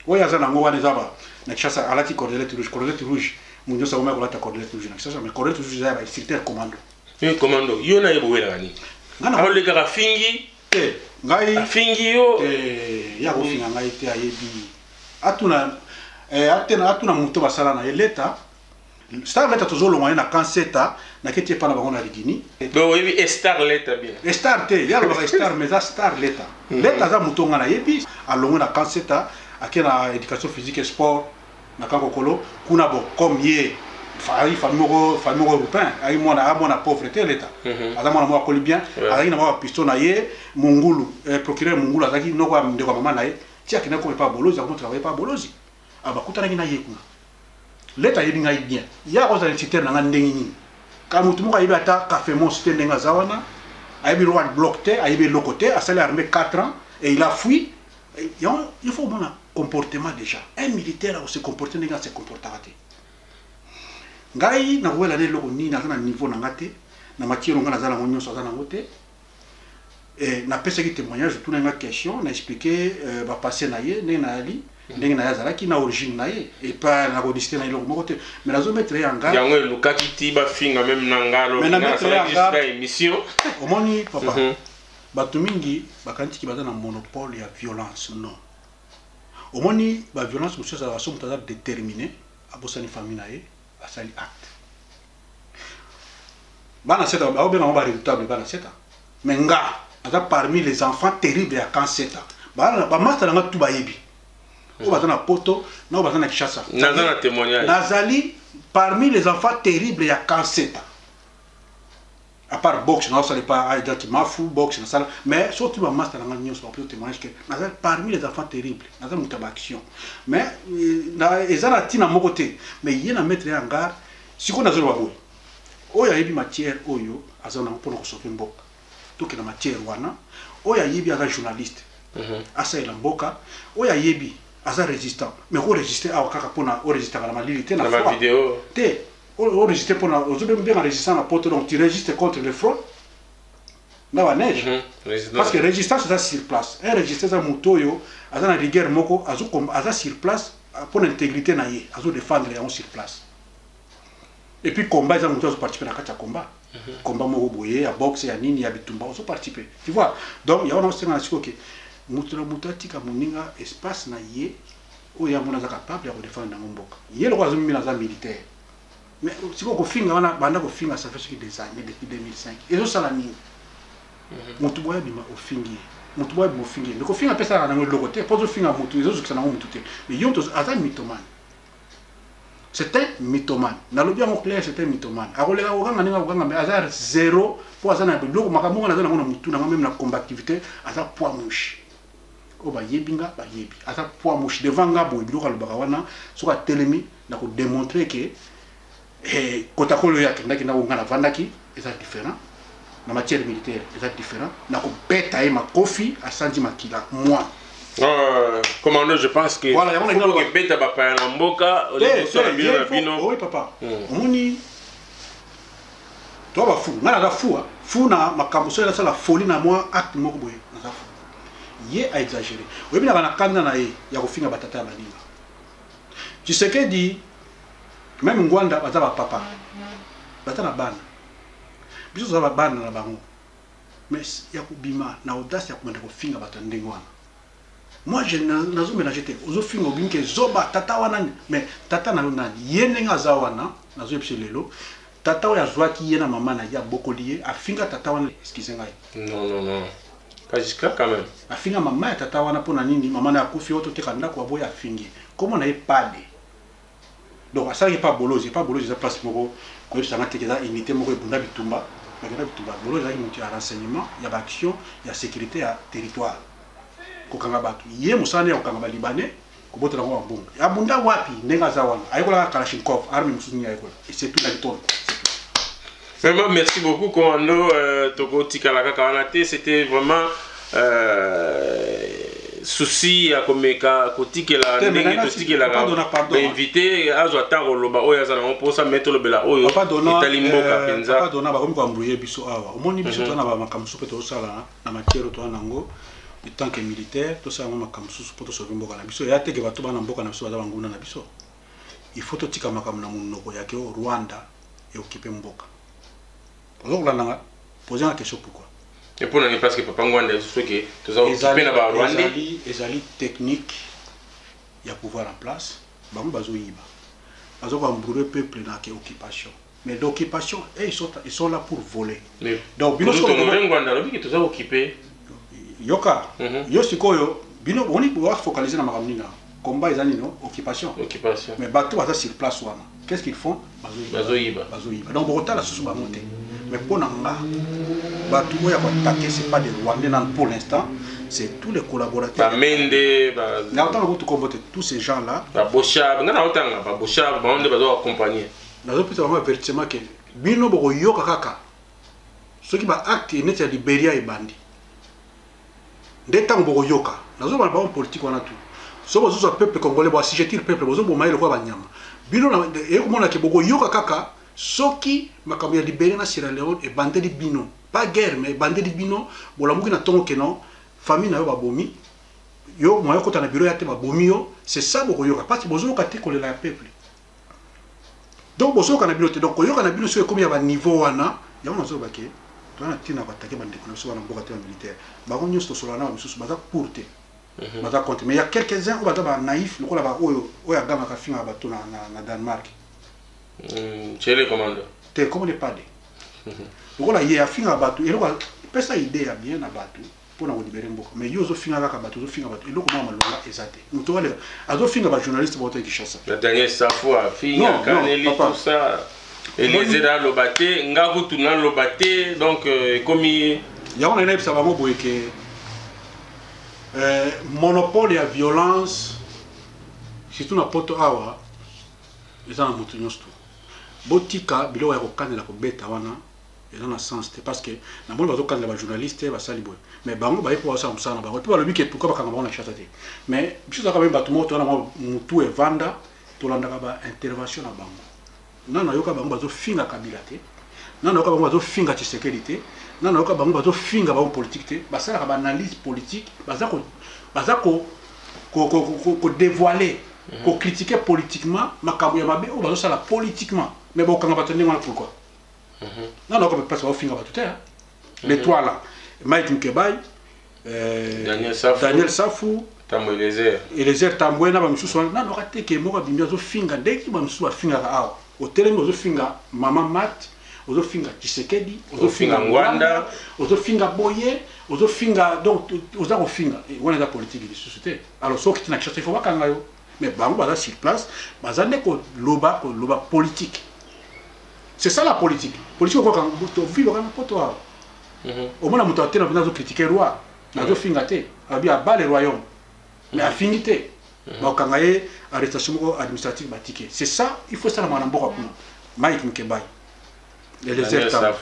oya za nango wana zaba na kishasa alati cordelettes rouge munyo sa uma kolata cordelettes rouge na kishasa mais cordelettes rouge za ba secteur commando commando yo na yebo wela ngani ngana ole ka fingi ngai fingi yo ya ko finga ngai te ayebi atuna atuna muto basala na eleta star leta tozolo ngwana na kanseta na keti pa na bango na ligini do yebi star leta bien star te ya lo star mais za star leta leta za muto ngana yebi alongo na kanseta akena éducation physique et sport na kankokolo kuna bo comme ye famille européen ay mona pauvreté l'état ada mona mo akoli bien azaki na ba piston na ye mungulu procureur mungulu azaki noko am ndeko mama na ye ti akena ko pas bolozi ako travailler pas bolozi abakuta na ye kuna l'état yebi ngai bien ya ko za citer na ndengi ni ka mutu mo ka yebi ata café mon citer ndenga zawana ayebi roi bloc te ayebi lokote asali armée 4 ans et il a fui il faut bon comportement déjà un militaire se comporter ndenga se comportera te ngai na wela ne loko ni na niveau na ngate na matière ngana za na ngonyo so za na ngote et na pesa ki témoignage tout na question na expliquer ba passer na ye ne na ali ndenge na yazala ki na origine na ye et pas na bodiste na iloko moko te mais na zo mettre ya ngalo yango lukaki ti ba finga même na ngalo mais na mettre ya ngalo émission omoni papa batu mingi bakanti ki baza na monopole ya violence non omoni ba violence monsieur ça va so mutaza déterminé abosani famille na ye asali acte bana seta ba obena ba redoutable bana seta mais nga aza parmi les enfants terribles à 47 ans ba master nga tout ba yebi o ba na poto na ba na kishasa na témoignage nazali parmi les enfants terribles à 47 ans à part boxe na ça pas à dire ma fou boxe na ça mais surtout ba master nga nyos ba témoignage que nazali parmi les enfants terribles nazali mutaba action mais na ezana tina moko te mais yena mettre en garde siko nazali babo oyo yebi matière oyo azana mpona ko sofer mboka to ke na matière wana oyo yebi aza journaliste asa ela mboka oyo yebi aza résistant mais ko résister a kaka pona o résister na malili te na vidéo te o résister pona o zobe bien résistant na poto donc tu résistes contre le front na ba neige. Parce que résistance c'est sur place. Un résistance à motoyo, à la rigueur moko, à sur place pour l'intégrité na yé, à défendre les sur place. Et puis combat, ils ont participé à la combat. Combat moko boye, à boxe, à nini, à bitumba, ils ont participé. Tu vois? Donc il y a un enseignement que mutula mutatika muninga espace na yé où il y a mon capable de défendre dans mon boc. Yé le roi militaire. Mais si vous finissez, ça fait des années depuis 2005. Et ça, c'est la mine. Mon tout bois bima au fingi. Mon tout bois bima au fingi. Le coffin appelle ça dans le côté. Pas de finga mon tout. Les autres qui sont en tout. Mais ils ont tous un mythomane. C'est un mythomane. Dans le bien au clair, c'est un mythomane. Alors les gens qui ont mais hasard zéro pour hasard na bloc. Makamu na zana mon tout na même la combativité hasard poids mouche. Oh bah yebinga bah yebi. Hasard poids mouche devant ngabo bloc al bagawana sur la télémi na ko démontrer que Kotakolo ya kindaki na ungana vandaki est différent. La matière militaire est différent. Na ko beta et ma kofi à Sanji Makila moi. Commandant, je pense que voilà, il y a un beta bapa na mboka oui papa. Moni toi ba fou, ngana da fou fou na makambo so la folie na moi acte moko boye na fou. Yé a exagéré. Oui bien na kanda na ye ya ko finga batata na linga. Tu sais que dit même Ngwanda baza ba papa baza na bana biso za ba bana na bango mais ya kubima na audace ya kumenda ko finga bato ndenge wana moi je nazo mélanger te ozo finga obinke zoba tata wana mais tata na nani yene ngaza wana nazo epse lelo tata ya zwaki yena mama na ya bokolié a finga tata wana excusez ngai non pas jusqu'à quand même a finga mama ya tata wana pona nini mama na kufi oto te kanda ko boya fingi comment na epade. Donc ça n'est pas bolo, c'est pas bolo, c'est place moko. Quand ça n'a été unité moko bunda bitumba, bagana bitumba. Bolo ça qui a renseignement, il y a action, il y a sécurité à territoire. Kokanga batu. Yé musane okanga ba libanais, ko botela ko mbunga. Ya bunda wapi nenga zawana. Ayikola Kalashnikov, arme mususu ayikola. Et c'est tout la tonne. Vraiment merci beaucoup commando Toko Tikalaka Kawanate, c'était vraiment souci à komeka kotikela ndenge totikela invité azo atako loba oyo azana on posa mettre le bela oyo italimboka penza papa dona ba ko embrouiller biso awa omoni biso tona ba makamsu pe to sala na matière to nango en tant que militaire to sala makamsu po to sauver mboka na biso ya teke bato bana mboka na biso baza banguna na biso il faut to tika makamu na munoko yake o Rwanda et occuper mboka ozo kulanga poser la question pourquoi. Et pour nous, parce que Papa Ngwanda, c'est que tout ça, les alliés techniques, il y a pouvoir en place. Bango bazo yiba, bazo va embrouiller peuple dans l'occupation. Mais l'occupation, ils sont là pour voler. Mais donc bino ko Ngwanda, lobi que tout ça occupé. Yoka, yo sikoyo, bino on y peut focaliser na makamina. Combat ils no occupation. Occupation. Mais bateau va sur place wana. Qu'est-ce qu'ils font? Bazo yiba. Donc Bogota la sous ba monter. Mais pour Nanga, Batou ya attaquer, c'est pas des Rwandais pour l'instant, c'est tous les collaborateurs. Mende, tous ces gens-là. Boshab, Boshab, Bande va accompagner. Nous avons pu avoir vertement que Bino Bogo Yoka Kaka, ceux qui va acter net à Libéria et Bandi. Dès temps Bogo Yoka, nous avons un politique on a tout. Sauf que le peuple congolais, si je tire le peuple, vous avez le roi Banyama. Bino, et comment on a que Bogo Yoka Kaka. Soki makambo ya libéré na Sierra Leone et bandé di bino pas guerre mais bandé di bino bola muki na tongo keno famille na yo babomi yo moyo kota na bureau ya te babomi yo c'est ça boko yoka parce que bozo ka te kolela ya peuple donc bozo ka na bino te donc yoka na bino so comme ya ba niveau wana ya wana zo bake to na tina ba take bande kono so wana mboka te militaire ba ko nyosto solana ba misusu baza porter baza compter mais il y a quelques-uns où baza ba naïf lokola ba oyo oya gama ka finga ba to na Danemark. Chez les commandants. T'es comme les padés. Donc là, il y a fin à battre. Et là, il peut ça idée à bien à battre pour nous libérer beaucoup. Mais il y a aussi fin à battre, fin à battre. Et là, comment on l'a exacté. Nous tu vois les, à fin à battre journaliste pour qui chasse. La dernière fois, fin à Caneli tout ça. Et les aides le battre, ngabu tout le battre. Donc comme il y a un élève ça va me boire que monopole et violence, surtout dans Porto Awa, ils ont montré tout. Botika bilo ya kokandela ko beta wana eza na sens te parce que na moni bazo kandela ba journaliste ba sali boy mais bango ba yepo sa musana ba to ba lobi ke pourquoi ba kanga ba na chata te mais biso za ka ba bato moto na mutu e vanda to landa ka ba intervention na bango nana yoka bango bazo finga kabila te nana yoka bango bazo finga Tshisekedi te non non ka bango bazo finga ba politique te basala ba analyse politique bazako ko dévoiler ko critiquer politiquement makambo ya mabe o bazo sala politiquement mais bon quand on va tenir pourquoi non non ka pas ba finga ba tout les trois là Mike Mkebai Daniel Safou Tambo Eliezer Tambwena ba misusu na no kate ke mo ka bimia zo finga ndeki ba misusu ba finga ka awa hotel zo finga mama mat ozo finga Tshisekedi ozo finga Ngwanda ozo finga Boye ozo finga donc ozo ko finga wana za politique de société alors so kitina kishate faut bakanga yo mais bango baza sur place bazane ko loba politique c'est ça la politique politique ko kan to vivre kana poto au moins la muto atena vina zo critiquer roi na zo finga te abi a bas le royaume mais affinité ba kangaye arrestation administrative batike c'est ça il faut ça la manambo ko kuna Mike Mkebai les états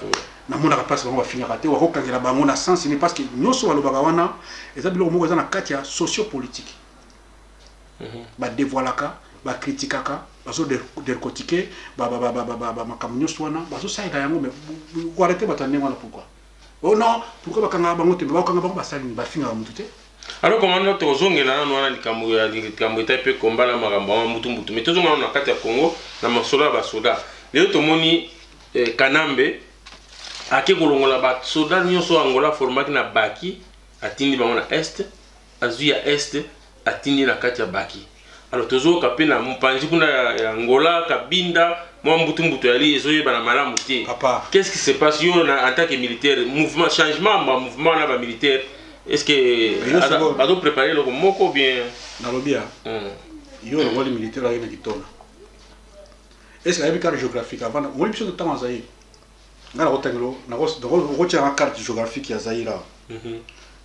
na mona passe ba finga raté wa ko kangela bango na sens ni parce que nyoso walobaka wana eza biloko moko eza na kati ya socio-politique ba dévoilaka ba critiquaka baso derkotiquer ba makambo nyoso wana baso saïda yango mais ko arrêter batande wana pourquoi oh non pourquoi bakanga bango te ba kanga bango basali ba finga mutu te. Alors comment notre zongela na wana likambo ya likambo eta pe komba na makambo ya mutu mais tozonga na kati ya Congo na masoda ba soda leo tomoni Kanambe ake kolongola ba soda nyonso Angola formaki na Baki atindi bango na est azui ya est atindi na kati ya Baki. Alors tozo ka pe na mpanzi kuna ya Angola Kabinda moi mbutu yali ezoyeba na malamu te. Qu'est-ce qui se passe yo en tant que militaire mouvement changement mouvement na ba militaire est-ce que ado préparer le moko bien na lobia yo le rôle militaire là ina kitona est-ce que la carte géographique avant moi biso de temps en Zaïre ngala kotangelo na ko tira carte géographique ya Zaïre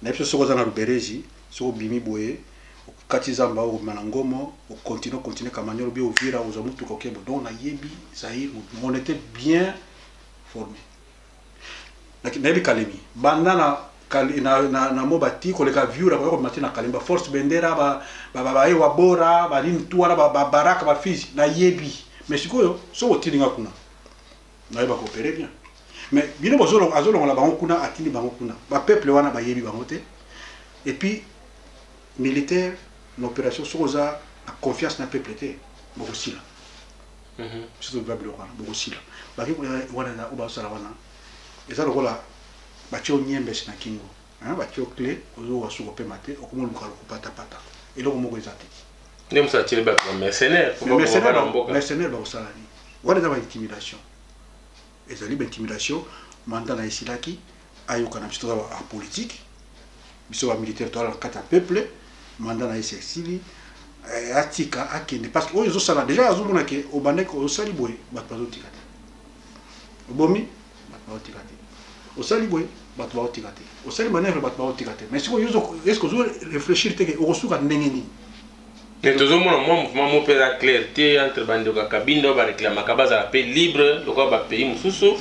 na biso soko za na Ruberezi soko bimi boye kati zamba o manangomo au continuer Kamanyolo bi Uvira aux amutu kokebo donc na yebi Zaïre on était bien formé na yebi Kalemi bandana na mobati ko le ka viura ko matina Kalimba force bendera ba ewa bora ba lin tuana ba baraka ba fizi na yebi mais sikoyo so otilinga kuna na yeba coopérer bien mais bino bozolo azolo la bango kuna atini bango kuna ba peuple wana ba yebi bango te et puis militaire l'opération soza la confiance na peuple te bokosila c'est le bablo wana bokosila ba ki wana na oba sala wana eza lokola batio nyembe na kingo batio clé ozo wasuko pe mate okomo lukalo kupata et loko moko ezate nem sa tire ba mercenaire mercenaire ba osalani wana za ba intimidation ezali ba intimidation manda na isilaki ayoka na biso ba politique biso ba militaire to la kata peuple manda na isexili atika akende parce que oyo zo sala déjà azomona ke obandeko osali boye ba bazotika te obomi ba bazotika te osali boye bato baotika te osali manevre bato baotika te mais sikoyo est-ce que ozo réfléchir te ke okosuka ndenge nini mais tozomona moi mouvement mo pe la clarté entre bande ka Kabinda ba réclame ka baza paix libre lokwa ba pays mususu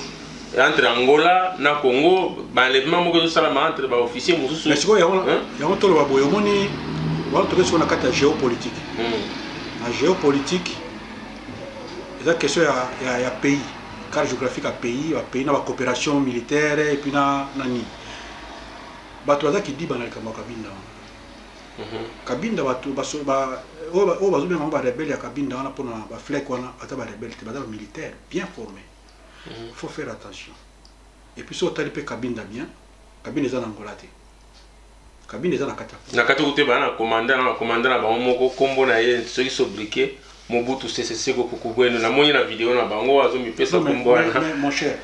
entre Angola na Congo ba enlèvement mo ko salama entre ba officier mususu mais sikoyo ya tolo ba boyo moni wala to kesona kata géopolitique na géopolitique eza question ya pays carte géographique à pays na la coopération militaire et puis na nani bato baza ki diba na likambo Kabinda Kabinda bato ba o bazo bien ba rebelle ya Kabinda wana pona ba flek wana ata ba rebelle te baza militaire bien formé faut faire attention et puis so tali pe Kabinda bien Kabinda za na Angola te Kabinda za na kata kute bana commandant ba moko kombo na ye soki sobriqué Mobutu Sese Seko Kukubwenu na moni na vidéo na bango azomi pesa kombo wana mon cher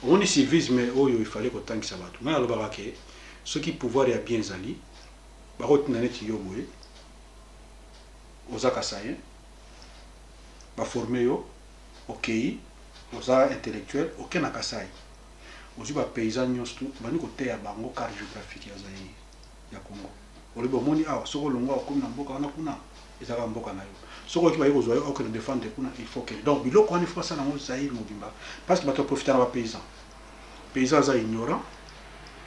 omoni civisme oyo il fallait kotangisa bato ngana lobaka ke soki pouvoir ya bien zali bakotina neti yo boye oza kasayen baforme yo okei oza intellectuel okena kasai ozwi bapaysan nyonso tu bani koteya bango carte géographique ya Zaïre ya Congo olibo omoni awa soko olongwa okomi na mboka wana kuna ezaka mboka na yo soko ki baye kozwa yo okena défendre kuna il faut que donc biloko wana il faut ça na Zaïre mobimba parce que bato profiter na paysan za ignorant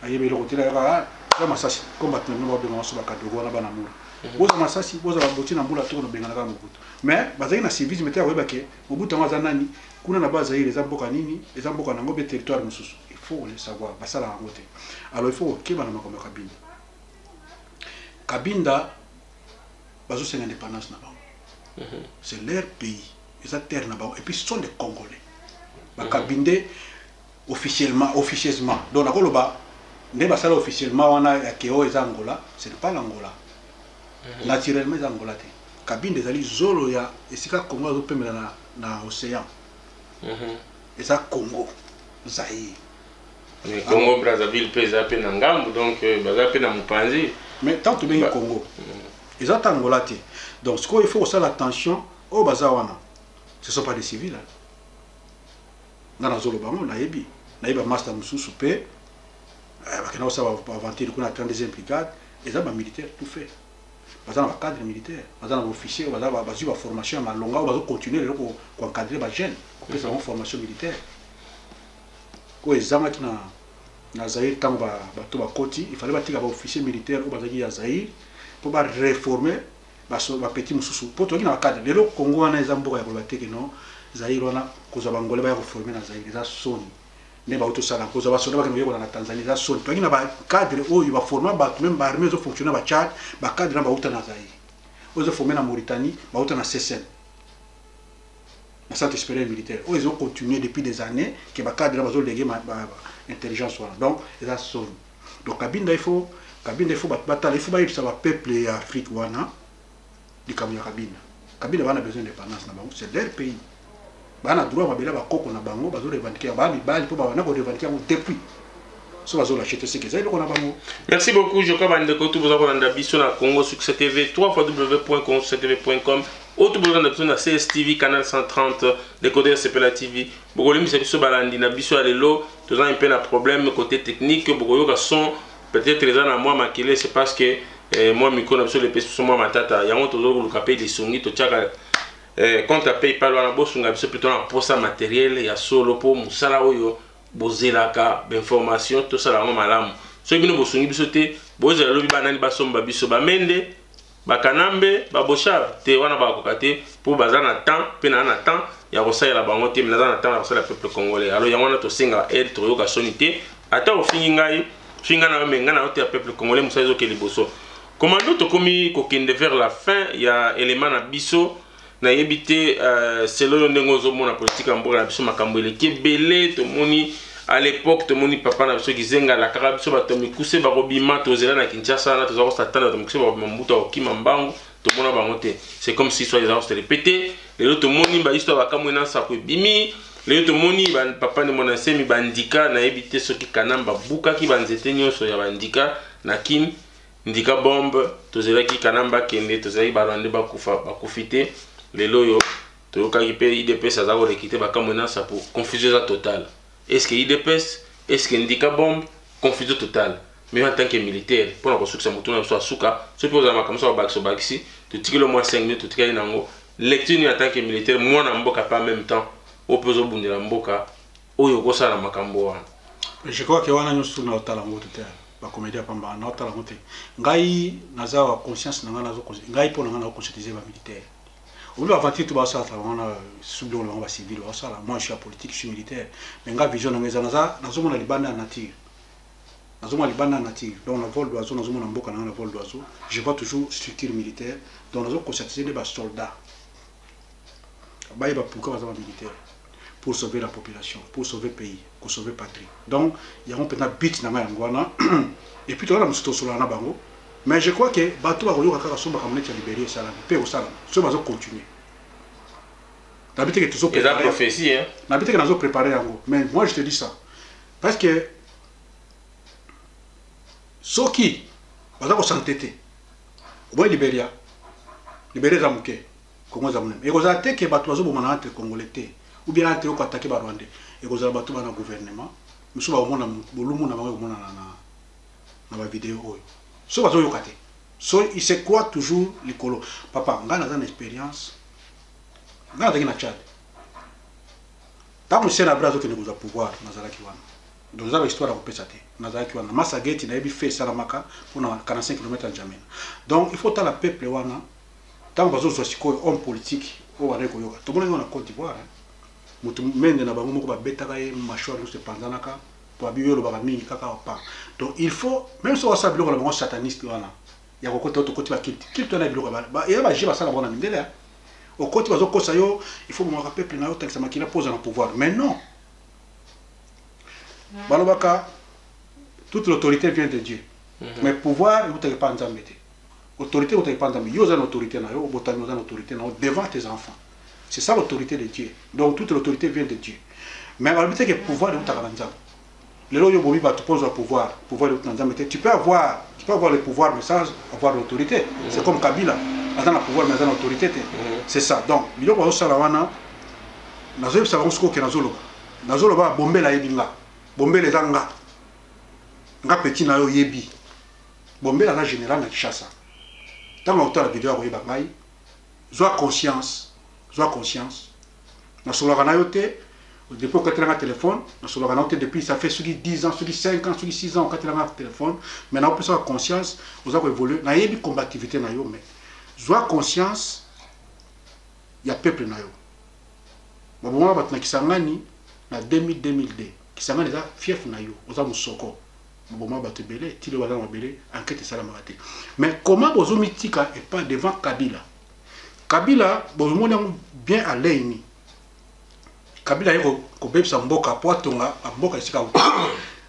ayebe lo kotela ya za masasi comme bato na babenga maso bakadogo wana bana mura boza masasi boza baboti na mbula to no benga na Mobutu mais bazali na civisme te oyeba ke Mobutu amaza nani kuna na base Zaïre eza mboka nini eza mboka nango be territoire mususu faut le savoir. Ça la rencontre. Alors il faut qu'il y ait comme Kabinda. Kabinda, c'est une indépendance là-bas. C'est leur pays, c'est terre là-bas. Et puis ce sont des Congolais. Kabinda officiellement. Donc là-bas, officiellement on a Keo et Angola, ce n'est pas l'Angola. Naturellement c'est Angola. Kabinda est allé zolo ya et c'est quand Congo peut mettre dans l'océan. Et ça Congo, Zaïre. Mais Congo Brazzaville pèse à peine en Gambe, donc à peine en Mupanzi. Mais tant que bien Congo, ils ont Angola. Donc ce qu'il faut aussi l'attention au Bazawana. Ce ne sont pas des civils. Dans la zone bango, naïbi master Moussou Soupé, qui n'a pas inventé qu'on a 32e brigade, ils ont militaire tout fait. Ils ont un cadre militaire, ils ont un officier, ils ont une formation à longue, ils ont continué à encadrer les jeunes, ils ont une formation militaire. Quand ils ont na Zaïre tant il fallait bâtir un officier militaire au Bazaki à Zaïre pour réformer le petit Moussou. Pour toi qui n'a pas cadre, les Congo en Zambo ya kolate que non Zaïre on a cause bangolais ba reformer na Zaïre ça sonne ne ba auto sala cause ba sonne ba que na Tanzanie ça sonne toi qui n'a pas cadre oh il va former ba même ba armée zo fonctionner ba Tchad ba cadre ba auto na Zaïre aux former na Mauritanie ba auto na CSN na centre supérieur militaire oh ils ont continué depuis des années que ba cadre ba zo léguer intelligence voilà. Donc ça sonne donc Kabinda il faut batailler il faut ba ça va peuple Afrique wana du Kabinda Kabinda a besoin d'indépendance na bango c'est leur pays. Bana droit mabela ba koko na bango bazo revendiquer ba mibali po ba na ko revendiquer depuis so bazo l'acheter ce que ça ko na bango. Merci beaucoup Joka Bandeko tout besoin kolanda biso na Congo Succès TV www.congosuccèstv.com autre besoin de na CSTV canal 130 décodeur CPLA TV bokolimi c'est biso balandi na biso alelo tous un peu na problème côté technique bokoyo ka son peut-être les ana moi makele c'est parce que moi micro na biso les pèse sur moi matata yango tozo ko kapé des songi to tchaka quand tu payes pas loin biso plutôt na posa matériel ya solo po musala oyo bozelaka d'information tout ça la malamu so bino bosungi biso te bozela lobi banani basomba biso bamende bakanambe baboshab te wana bakokate po bazana temps pe na temps ya kosalela bango te na na temps ya kosalela peuple congolais alors yango na to senga aide to yoka sonité ata ofingi ngai finga na menga na ote ya peuple congolais musa ezo ke liboso commando to komi kokende vers la fin ya élément na biso na yebité selon ndenge ozomona politique ya mboka na biso makambo eleki ebele tomoni à l'époque tomoni papa na biso kizenga la kaka biso bato mikuse bakobima tozela na Kinshasa na toza kosatana to mikuse bakobima mbuta okima mbangu tomona bango te c'est comme si soit ils ont se répéter lelo tomoni ba histoire bakamwe na sapo bimi lelo tomoni ba papa ne mona semi bandika na yebité soki kanamba buka ki banzete nyonso ya bandika na kin ndika bombe tozela ki kanamba kende tozela ba rwande bakufite lelo yo toyokaki pe IDPS aza kolekite bakamwe na sapo confusion totale. Est-ce que IDPS, est-ce que Ndika bombe, confusion totale. Mais en tant que militaire, pour la construction de la Souka, ce qui est comme ça, tu tires le moins 5 minutes, tu tires une lecture en tant que militaire, moi, je ne peux pas en même temps, au peu de la mboka, au yoko ça la makambo. Je crois que on a une sous na talango tout ba comédien pamba na talango te. Ngai naza wa conscience na nazo ngai pour na conscientiser ba militaire. On va avancer tout ça, on a subi on va civil, moi je suis politique, je suis militaire. Mais nga vision na ngeza nazo mona libanda nature. Nazo mona libanda nature. Donc on a vol d'oiseau, nazo mona mboka na vol d'oiseau. Je vois toujours structure militaire. Donc nazo conscientiser les soldats. Baïba pourquoi on militaire pour sauver la population, pour sauver le pays, pour sauver la patrie. Donc il y a un peu de bit na ngwana et puis tu as musto sur la bango. Mais je crois que bateau va rouler à Karasomba comme on libéré ça là, paix au salam. Ce va continuer. D'habitude que tu as préparé. C'est la prophétie hein. D'habitude que nous avons préparé en gros. Mais moi je te dis ça parce que ceux qui va s'entêter. Au moins Libéria, libérer Zamouké, Congo Zamouné. Et vous avez que bateau va entre Congolais ou bien entre au attaquer Rwandais. Et vous avez bateau dans le gouvernement. Nous sommes au monde bolumu na bango na vidéo. So bazo yokate. So il se croit toujours l'écolo. Papa, on a une expérience. On a une Tchad. Tant que c'est un brazo qui nous a pouvoir, Nazaraki wana. Donc nous avons histoire à repéter. Nazaraki wana. Massageti na ebi fait Salamaka pour 45 km en Djamena. Donc il faut tant la peuple wana. Tant que bazo siko homme politique au wana ko yoka. Tout le monde na Côte d'Ivoire. Mutu mende na bango moko ba betaka e machwa no se panzanaka. Donc il faut, même si on a un sataniste, il y a un côté il faut que le peuple pose un pouvoir. Mais non. Toute l'autorité vient de Dieu. Mais le pouvoir, vous n'avez pas en mettre. Autorité, vous n'avez pas en mettre. Vous avez une autorité devant tes enfants. C'est ça l'autorité de Dieu. Donc toute l'autorité vient de Dieu. Mais le but c'est que le pouvoir de l'autorité. Les lois tu poses le pouvoir de tu peux avoir le pouvoir mais sans avoir l'autorité. C'est comme Kabila. Il a le pouvoir mais sans l'autorité. C'est ça. Donc, il y a un salawana. Nazob savons ce que Nazoloba. Nazoloba bombe la yebinga. Bombe les anga. Nga petit na yo yebi. Bombe la général na Kinshasa. Tant que la vidéo a yebanga. Sois conscience. Sois conscience. Nazoloba na yote. Depuis que tu as un téléphone, depuis ça fait 10 ans, 5 ans, 6 ans, quand tu as un téléphone, maintenant on peut avoir conscience, vous avez évolué, il y a une combativité, mais sois conscience, il y a peuple. Je suis en 2000-2002, qui sont déjà fiers, vous avez un soko. Mais comment vous avez et pas devant Kabila? Kabila, vous avez bien à l'aine. Kabila yeko kobebisa mboka poatonga mboka isika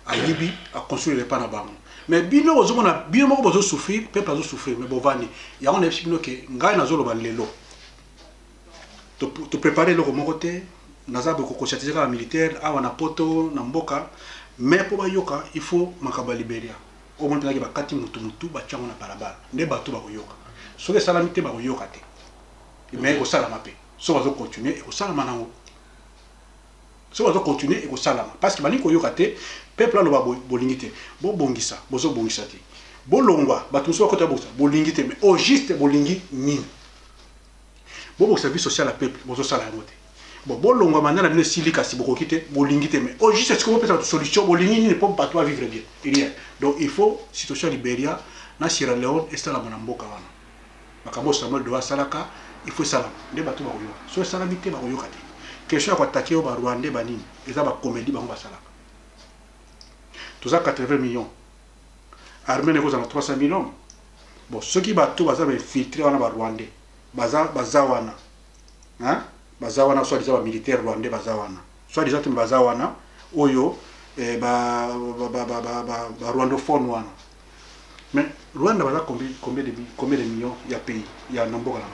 a Libye a construire les panabang. Mais bino ozomona bino moko bozo souffrir, peuple azo souffrir mais bovani. Ya on est bino ke ngai nazo loba lelo. To préparer le mokote nazabe ko kochatiser ka militaire awa na poto na mboka mais po ba yoka il faut makaba Liberia. O monte na ke bakati mutu ba chango na balabala. Nde bato ba ko yoka. Soke salamité ba ko yoka te. Mais ko sala mape. So bazo continuer ko sala manango. Si on va continuer et salama parce que bani ko yokate peuple lo ba bolingité bo bongisa bozo bongisa ti bo longwa ba tout so ko ta bosa bolingité mais au juste bolingi ni bo service social à peuple bozo sala ngote bo longwa manana ne silika si boko kité bolingité mais au juste est-ce qu'on peut faire une solution bolingi ni pour pas toi vivre bien rien donc il faut situation Libéria na Sierra Leone et sala mona mboka wana makambo Samuel doit salaka il faut salama ne bato ba ko yo so salamité ba ko yokate question à attaquer au Rwandais banini ils ont comédie bango basala tout ça 80 millions armée négocie dans 300 millions bon ceux qui battent tout baza infiltré wana ba Rwandais bazawana hein bazawana soit disant militaire rwandais bazawana soit disant bazawana oyo ba rwandophone wana mais Rwanda baza combien de millions il y a pays il y a nombre là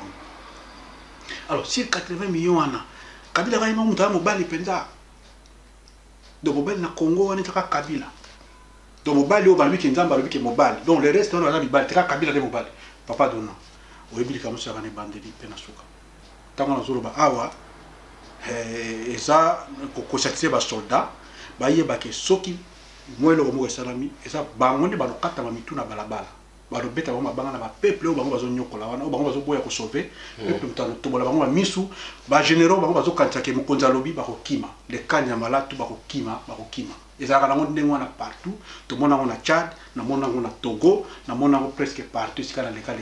alors si 80 millions wana Kabila va y avoir mobile penza. Donc mobile na Congo on est à Kabila. Donc mobile au balu qui nzamba balu qui mobile. Donc le reste on a mobile. Teka Kabila de mobile. Papa donna. Oyebili comme ça ne bandeli penasuka. Tango na zolo ba awa eza ko satisfait ba soldat ba yeba ke soki mwelo ko mo salami eza bangonde ba lokata ma mituna balabala. Ba robeta ba banga na ba peuple o bango bazo nyokola wana o bango bazo boya ko sauver peuple mutano to bola bango ba misu ba généraux bango bazo kantake mo konza lobi ba ko kima le kanya malatu ba ko kima ezaka na ngonde ngwana partout to mona ngona Tchad na mona ngona Togo na mona ngo presque partout sikala leka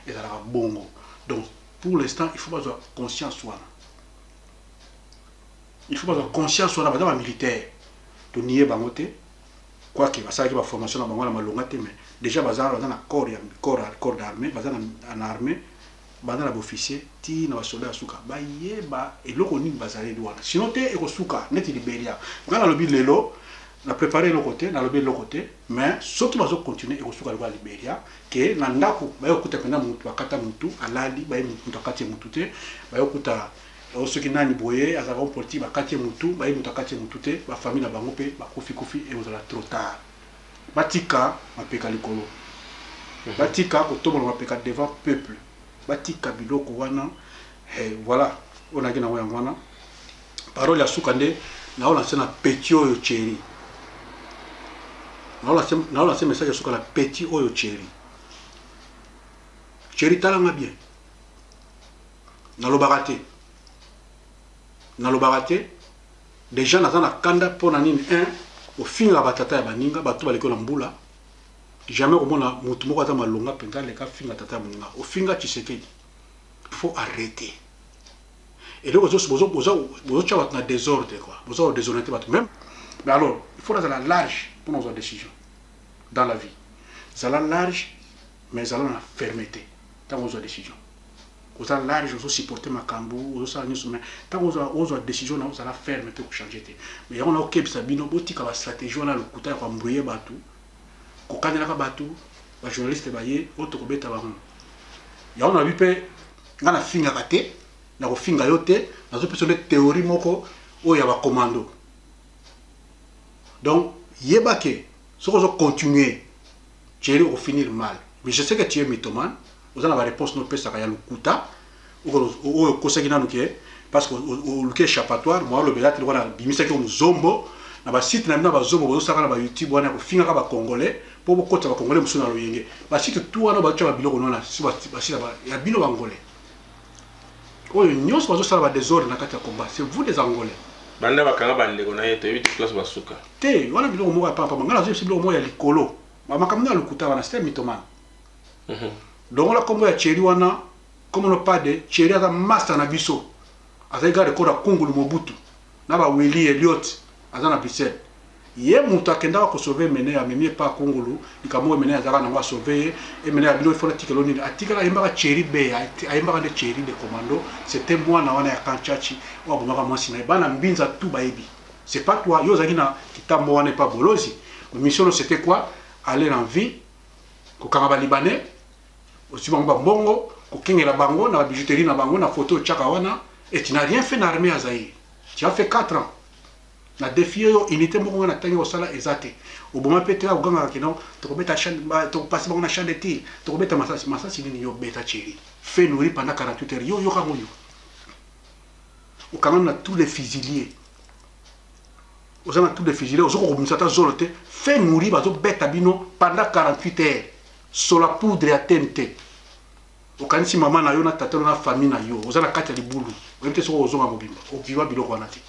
ezaka bongo. Donc pour l'instant il faut pas avoir conscience wana. Il faut pas avoir conscience wana ba militaire to nier bango te quoi que ça qui va formation na bango na malonga te mais déjà bazar dans un corps d'armée bazar en armée bazar officier ti na soldat suka ba yeba et loko ni bazare douana sinon te e ko suka net Liberia quand la lobby lelo na préparer le côté na lobby le côté mais surtout bazo continuer e ko suka le Liberia que na ndako ba yokuta pena mutu bakata mutu alali ba mutu akati mutu te ba yokuta osoki nani boye azaka politique bakati mutu ba mutu akati mutu te ba famille na bango pe ba kofi et aux la trop tard batika mapeka likolo batika kotobola mapeka devant peuple batika biloko wana voilà on a gina wana parole ya sukande na on a petit oyo chéri na on a message suka la petit oyo chéri talanga bien na lo baraté déjà na zana kanda pona nini au finga batata ya baninga bato baleko na mbula jamais komona mutu moko ata malonga penza leka finga tata moninga au finga Tshisekedi il faut arrêter et donc bozo chawa na désordre quoi bozo déshonnêteté bato même Mais alors, il faut être large pour nos décisions dans la vie. Vous allez large, mais vous allez la fermeté dans vos décisions. Vous allez large, vous allez supporter ma cambou, vous allez mais tant que vous avez décision, vous allez fermer pour changer. Mais on a ok, ça bino botika la stratégie, on a le couteau pour embrouiller bateau. Quand on a le bateau, les journalistes baillé, autre que bêta baron. Il y a on a vu pe, on a finga raté, on a finga yoté, on a une théorie moko, où il y a un commando. Donc, yebake, si vous continuez, tu vas finir mal. Mais je sais que tu es mythomane. Vous avez la réponse non plus à le kuta ou conseil na nuke parce que le cas échappatoire moi le belati le wana bimisa comme zombo na ba site na ba zombo bozo saka na ba YouTube wana ko finga ka ba congolais pour bokota ba congolais musuna lo yenge ba site tout wana ba tcha ba biloko nona si ba site ba ya bino angolais oyo nyos bazo sala ba désordre na kati ya combat c'est vous des angolais banda bakanga bande ko na yeto 8 classe basuka te wana biloko mo pa ngala zo biloko mo ya likolo ba makamna le kuta wana c'est mythomane. Donc là comme ya Thierry wana comme on pas de Thierry a master na biso azai gare ko da Kungulu Mobutu na ba Willy Elliot azana Bruxelles ye muta kenda ko sauver mene ya memie pa Kungulu ikamo mene ya zara na wa sauver et mene ya bilo faut article ni article ya mbaka Thierry be ya mbaka de Thierry de commando c'était moi na wana ya Kanchachi wa bomaka mwasi na bana mbinza tout baebi c'est pas toi yo zaki na kitambo wana pas bolozi mission c'était quoi aller en vie ko kanga libanais aussi bon bongo ko kengela bango na bijouterie na bango na photo tchaka wana et tu n'as rien fait dans l'armée à Zaïre. Tu as fait 4 ans. Na défié unité moko na tangi osala ezate. Au moment pété au ganga ki non to beta champ to passer bango na champ de tir. To beta masasi ni yo beta Thierry. Fait nourrir pendant 48 heures yo ka moyo. Au quand même tous les fusiliers. Aux tous les fusiliers, aux autres commissaires zoloté fait nourrir bazo beta bino pendant 48 heures. Sur la poudre à TNT. Au kanisi maman na yo na tata na famille na yo. Aux ala kati ya libulu. Vous êtes sur aux zonga mobimba. Au viva biloko wanati.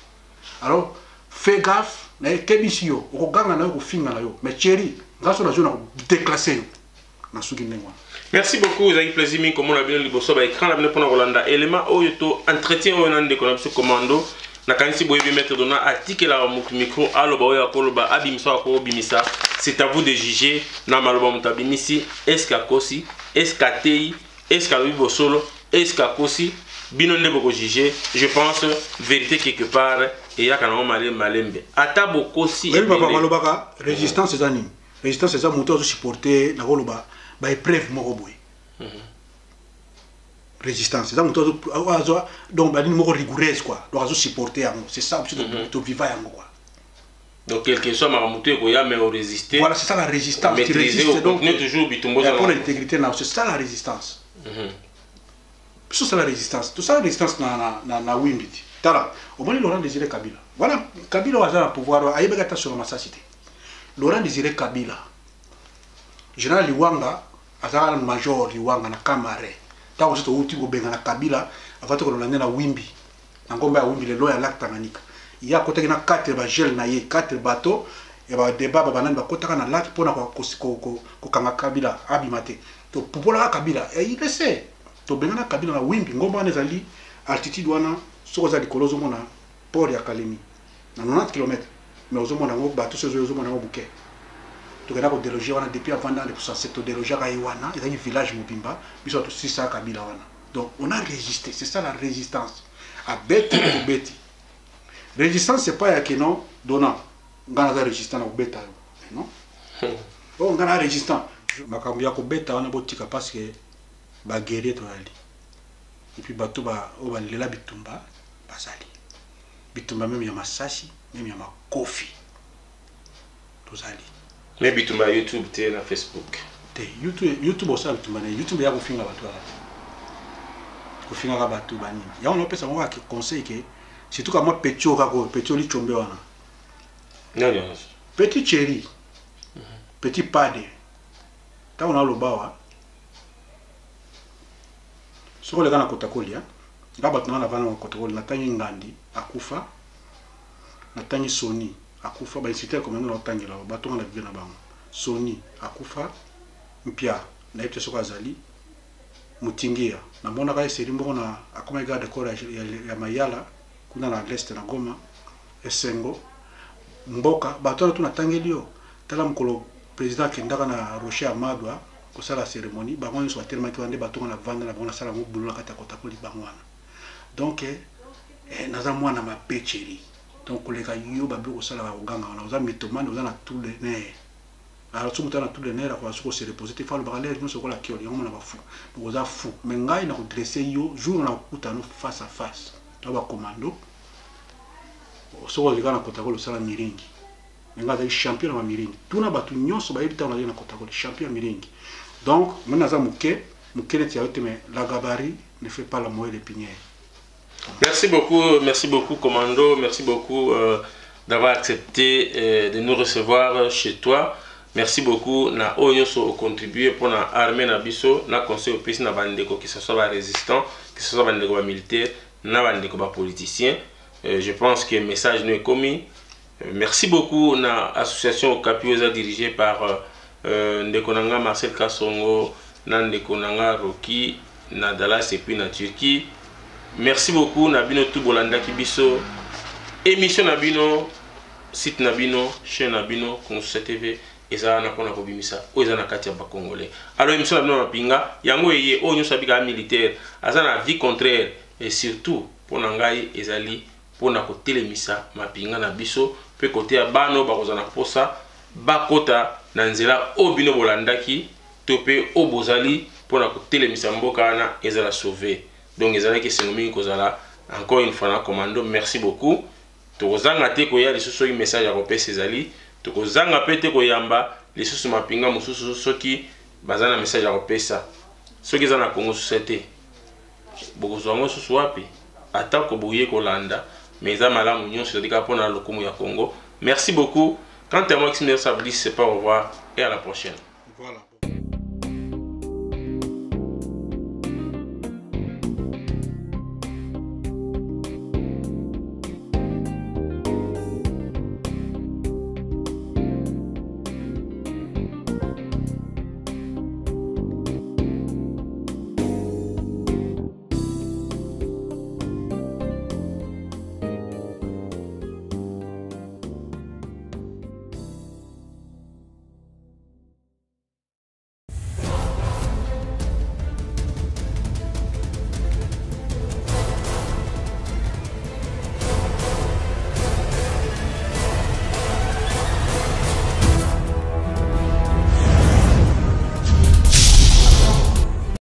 Alors, fais gaffe. Na kebisi yo. Au ganga na yo ko finga na yo. Mais Thierry, grâce à la zone déclassé yo. Na suki ndengwa. Merci beaucoup, vous avez plaisir, mais comme on a bien liboso ba écran la bien pour Rolanda. Élément oyoto entretien on de connexion commando. Na kanisi boyebi mettre dona article la micro alo ba oya koloba abimisa ko bimisa. C'est à vous de juger. Na maloba mutabimisi est-ce qu'akosi, est-ce qu'atei, est-ce qu'alobi bosolo, est-ce qu'akosi binonde boko juger. Je pense vérité quelque part et ya kana malembe. Ata bokosi. Oui, papa malobaka résistance c'est anime. Résistance c'est ça moto supporter na koloba ba épreuve moko boy. Résistance c'est ça moto donc ba ni moko rigoureuse quoi. Donc supporter yango. C'est ça to vivre yango quoi. Donc, quel que soit ma montée, il y a mais résister. Voilà, c'est ça la résistance. Maîtriser au contenu toujours bitumbo. Pour l'intégrité, c'est ça la résistance. C'est ça la résistance. Tout ça la résistance na Wimbiti. Tala, au moins Laurent Désiré Kabila. Voilà, Kabila a le pouvoir. Aïe bagata sur ma cité. Laurent Désiré Kabila. Général Liwanga, a le major Liwanga na Kamare. Tant que c'est au Tigo Benga na Kabila, avant que l'on ait na Wimbi. N'angomba Wimbi le loya lac Tanganyika. Il y a côté 4 gel na 4 bateaux et ba débat ba banane ba kota na lac pour na ko kanga Kabila abimate to popola Kabila et il le sait to benga Kabila na Wimbi ngomba na zali altitude wana soko za likolozo mona port ya Kalemi na 90 km mais ozo mona ngo bateau sezo ozo mona ngo buke to kana ko déloger wana depuis avant dans pour ça c'est to déloger ka wana et un village Mobimba biso to 600 Kabila wana donc on a résisté c'est ça la résistance à bête ou bête. Résistance, c'est pas que non, donnant. On a résistant au bêta. Non? On a résistant. Je suis bêta, on a beau tika parce que bah guerrier to ali. Et puis bateau bah on va lela bitumba, basali. Bitumba même ya masasi, même ya makofi. Tous ali. Mais bitumba YouTube, t'es na Facebook. T'es YouTube aussi bitumba na YouTube ya kofinga bateau là. Kofinga bateau bani. Ya on a pesa moi qui conseille que surtout quand moi petit li chombe wana. Non. Petit Thierry. Petit Pade. Quand on a le bawa. Sur le gars na kotakoli hein. Ngaba tuna na vana kotakoli na tangi ngandi akufa. Na tangi Sony akufa ba inciter comme na tangi la bato na vie na bango. Sony akufa mpia na epte soka zali mutingia. Na mona ka seri mboko na akoma ga de kora ya mayala kuna na l'est na Goma Esengo mboka bato na tuna tangeli yo tala mkolo président kendaka na Rocher Amadou ko sala cérémonie bango nso tellement ki wande bato na vanda na bona sala mobulu na kata kotakoli bangwana donc naza mwana mapecheri donc koleka yo bablo ko sala oganga na oza mitomane oza na tout le nerf alors tout na tout le nerf ko aso se reposer te fa le bagale no so ko la kioli on na ba fou donc oza fou mais ngai na ko dresser yo jour na kutano face à face to ba commando soko likana kotakoli sala miringi nga za champion na miringi tuna batu nyonso ba yebita na kotakoli champion miringi donc maintenant za muke neti yote mais la gabarit ne fait pas la moelle d'épinière. Merci beaucoup commando, merci beaucoup d'avoir accepté de nous recevoir chez toi. Merci beaucoup na onyoso contribuer pour na armée na biso na conseil au pays na bandeko que ce soit ba résistant, que ce soit bandeko ba militaire, na bandeko ba politicien. Je pense que le message nous est commis. Merci beaucoup na association Okapioza dirigée par Ndekonanga Marcel Kassongo, na Ndekonanga Roki, na Dallas et puis na Turquie. Merci beaucoup Nabino Tubolanda Kibiso. Émission Nabino, site Nabino, chaîne Nabino, Conso TV. Eza na kona kobimisa o eza na kati ya ba congolais. Alors émission Nabino Mapinga, yango eye o nyosa bika militaire, aza na vie contraire et surtout pour nangai ezali pour na kotelemisa mapinga na biso pe côté ya bano bakozana posa bakota na nzela obino bolandaki topé obozali pour na kotelemisa mboka na ezala sauver. Donc ezala ke sengomi kozala encore une fois na commando. Merci beaucoup. Tokozanga te ko ya lisusu ki message ya kopesa ezali. Tokozanga pete ko yamba lisusu mapinga mususu soki bazana message ya kopesa. Soki ezana Congo société. Bokozwango susu wapi? Atako boye kolanda. Mais ça malamu nyonso sedika pona lokumu ya Congo. Merci beaucoup. Quant à moi, Xavier Sablis, c'est pas au revoir et à la prochaine. Voilà.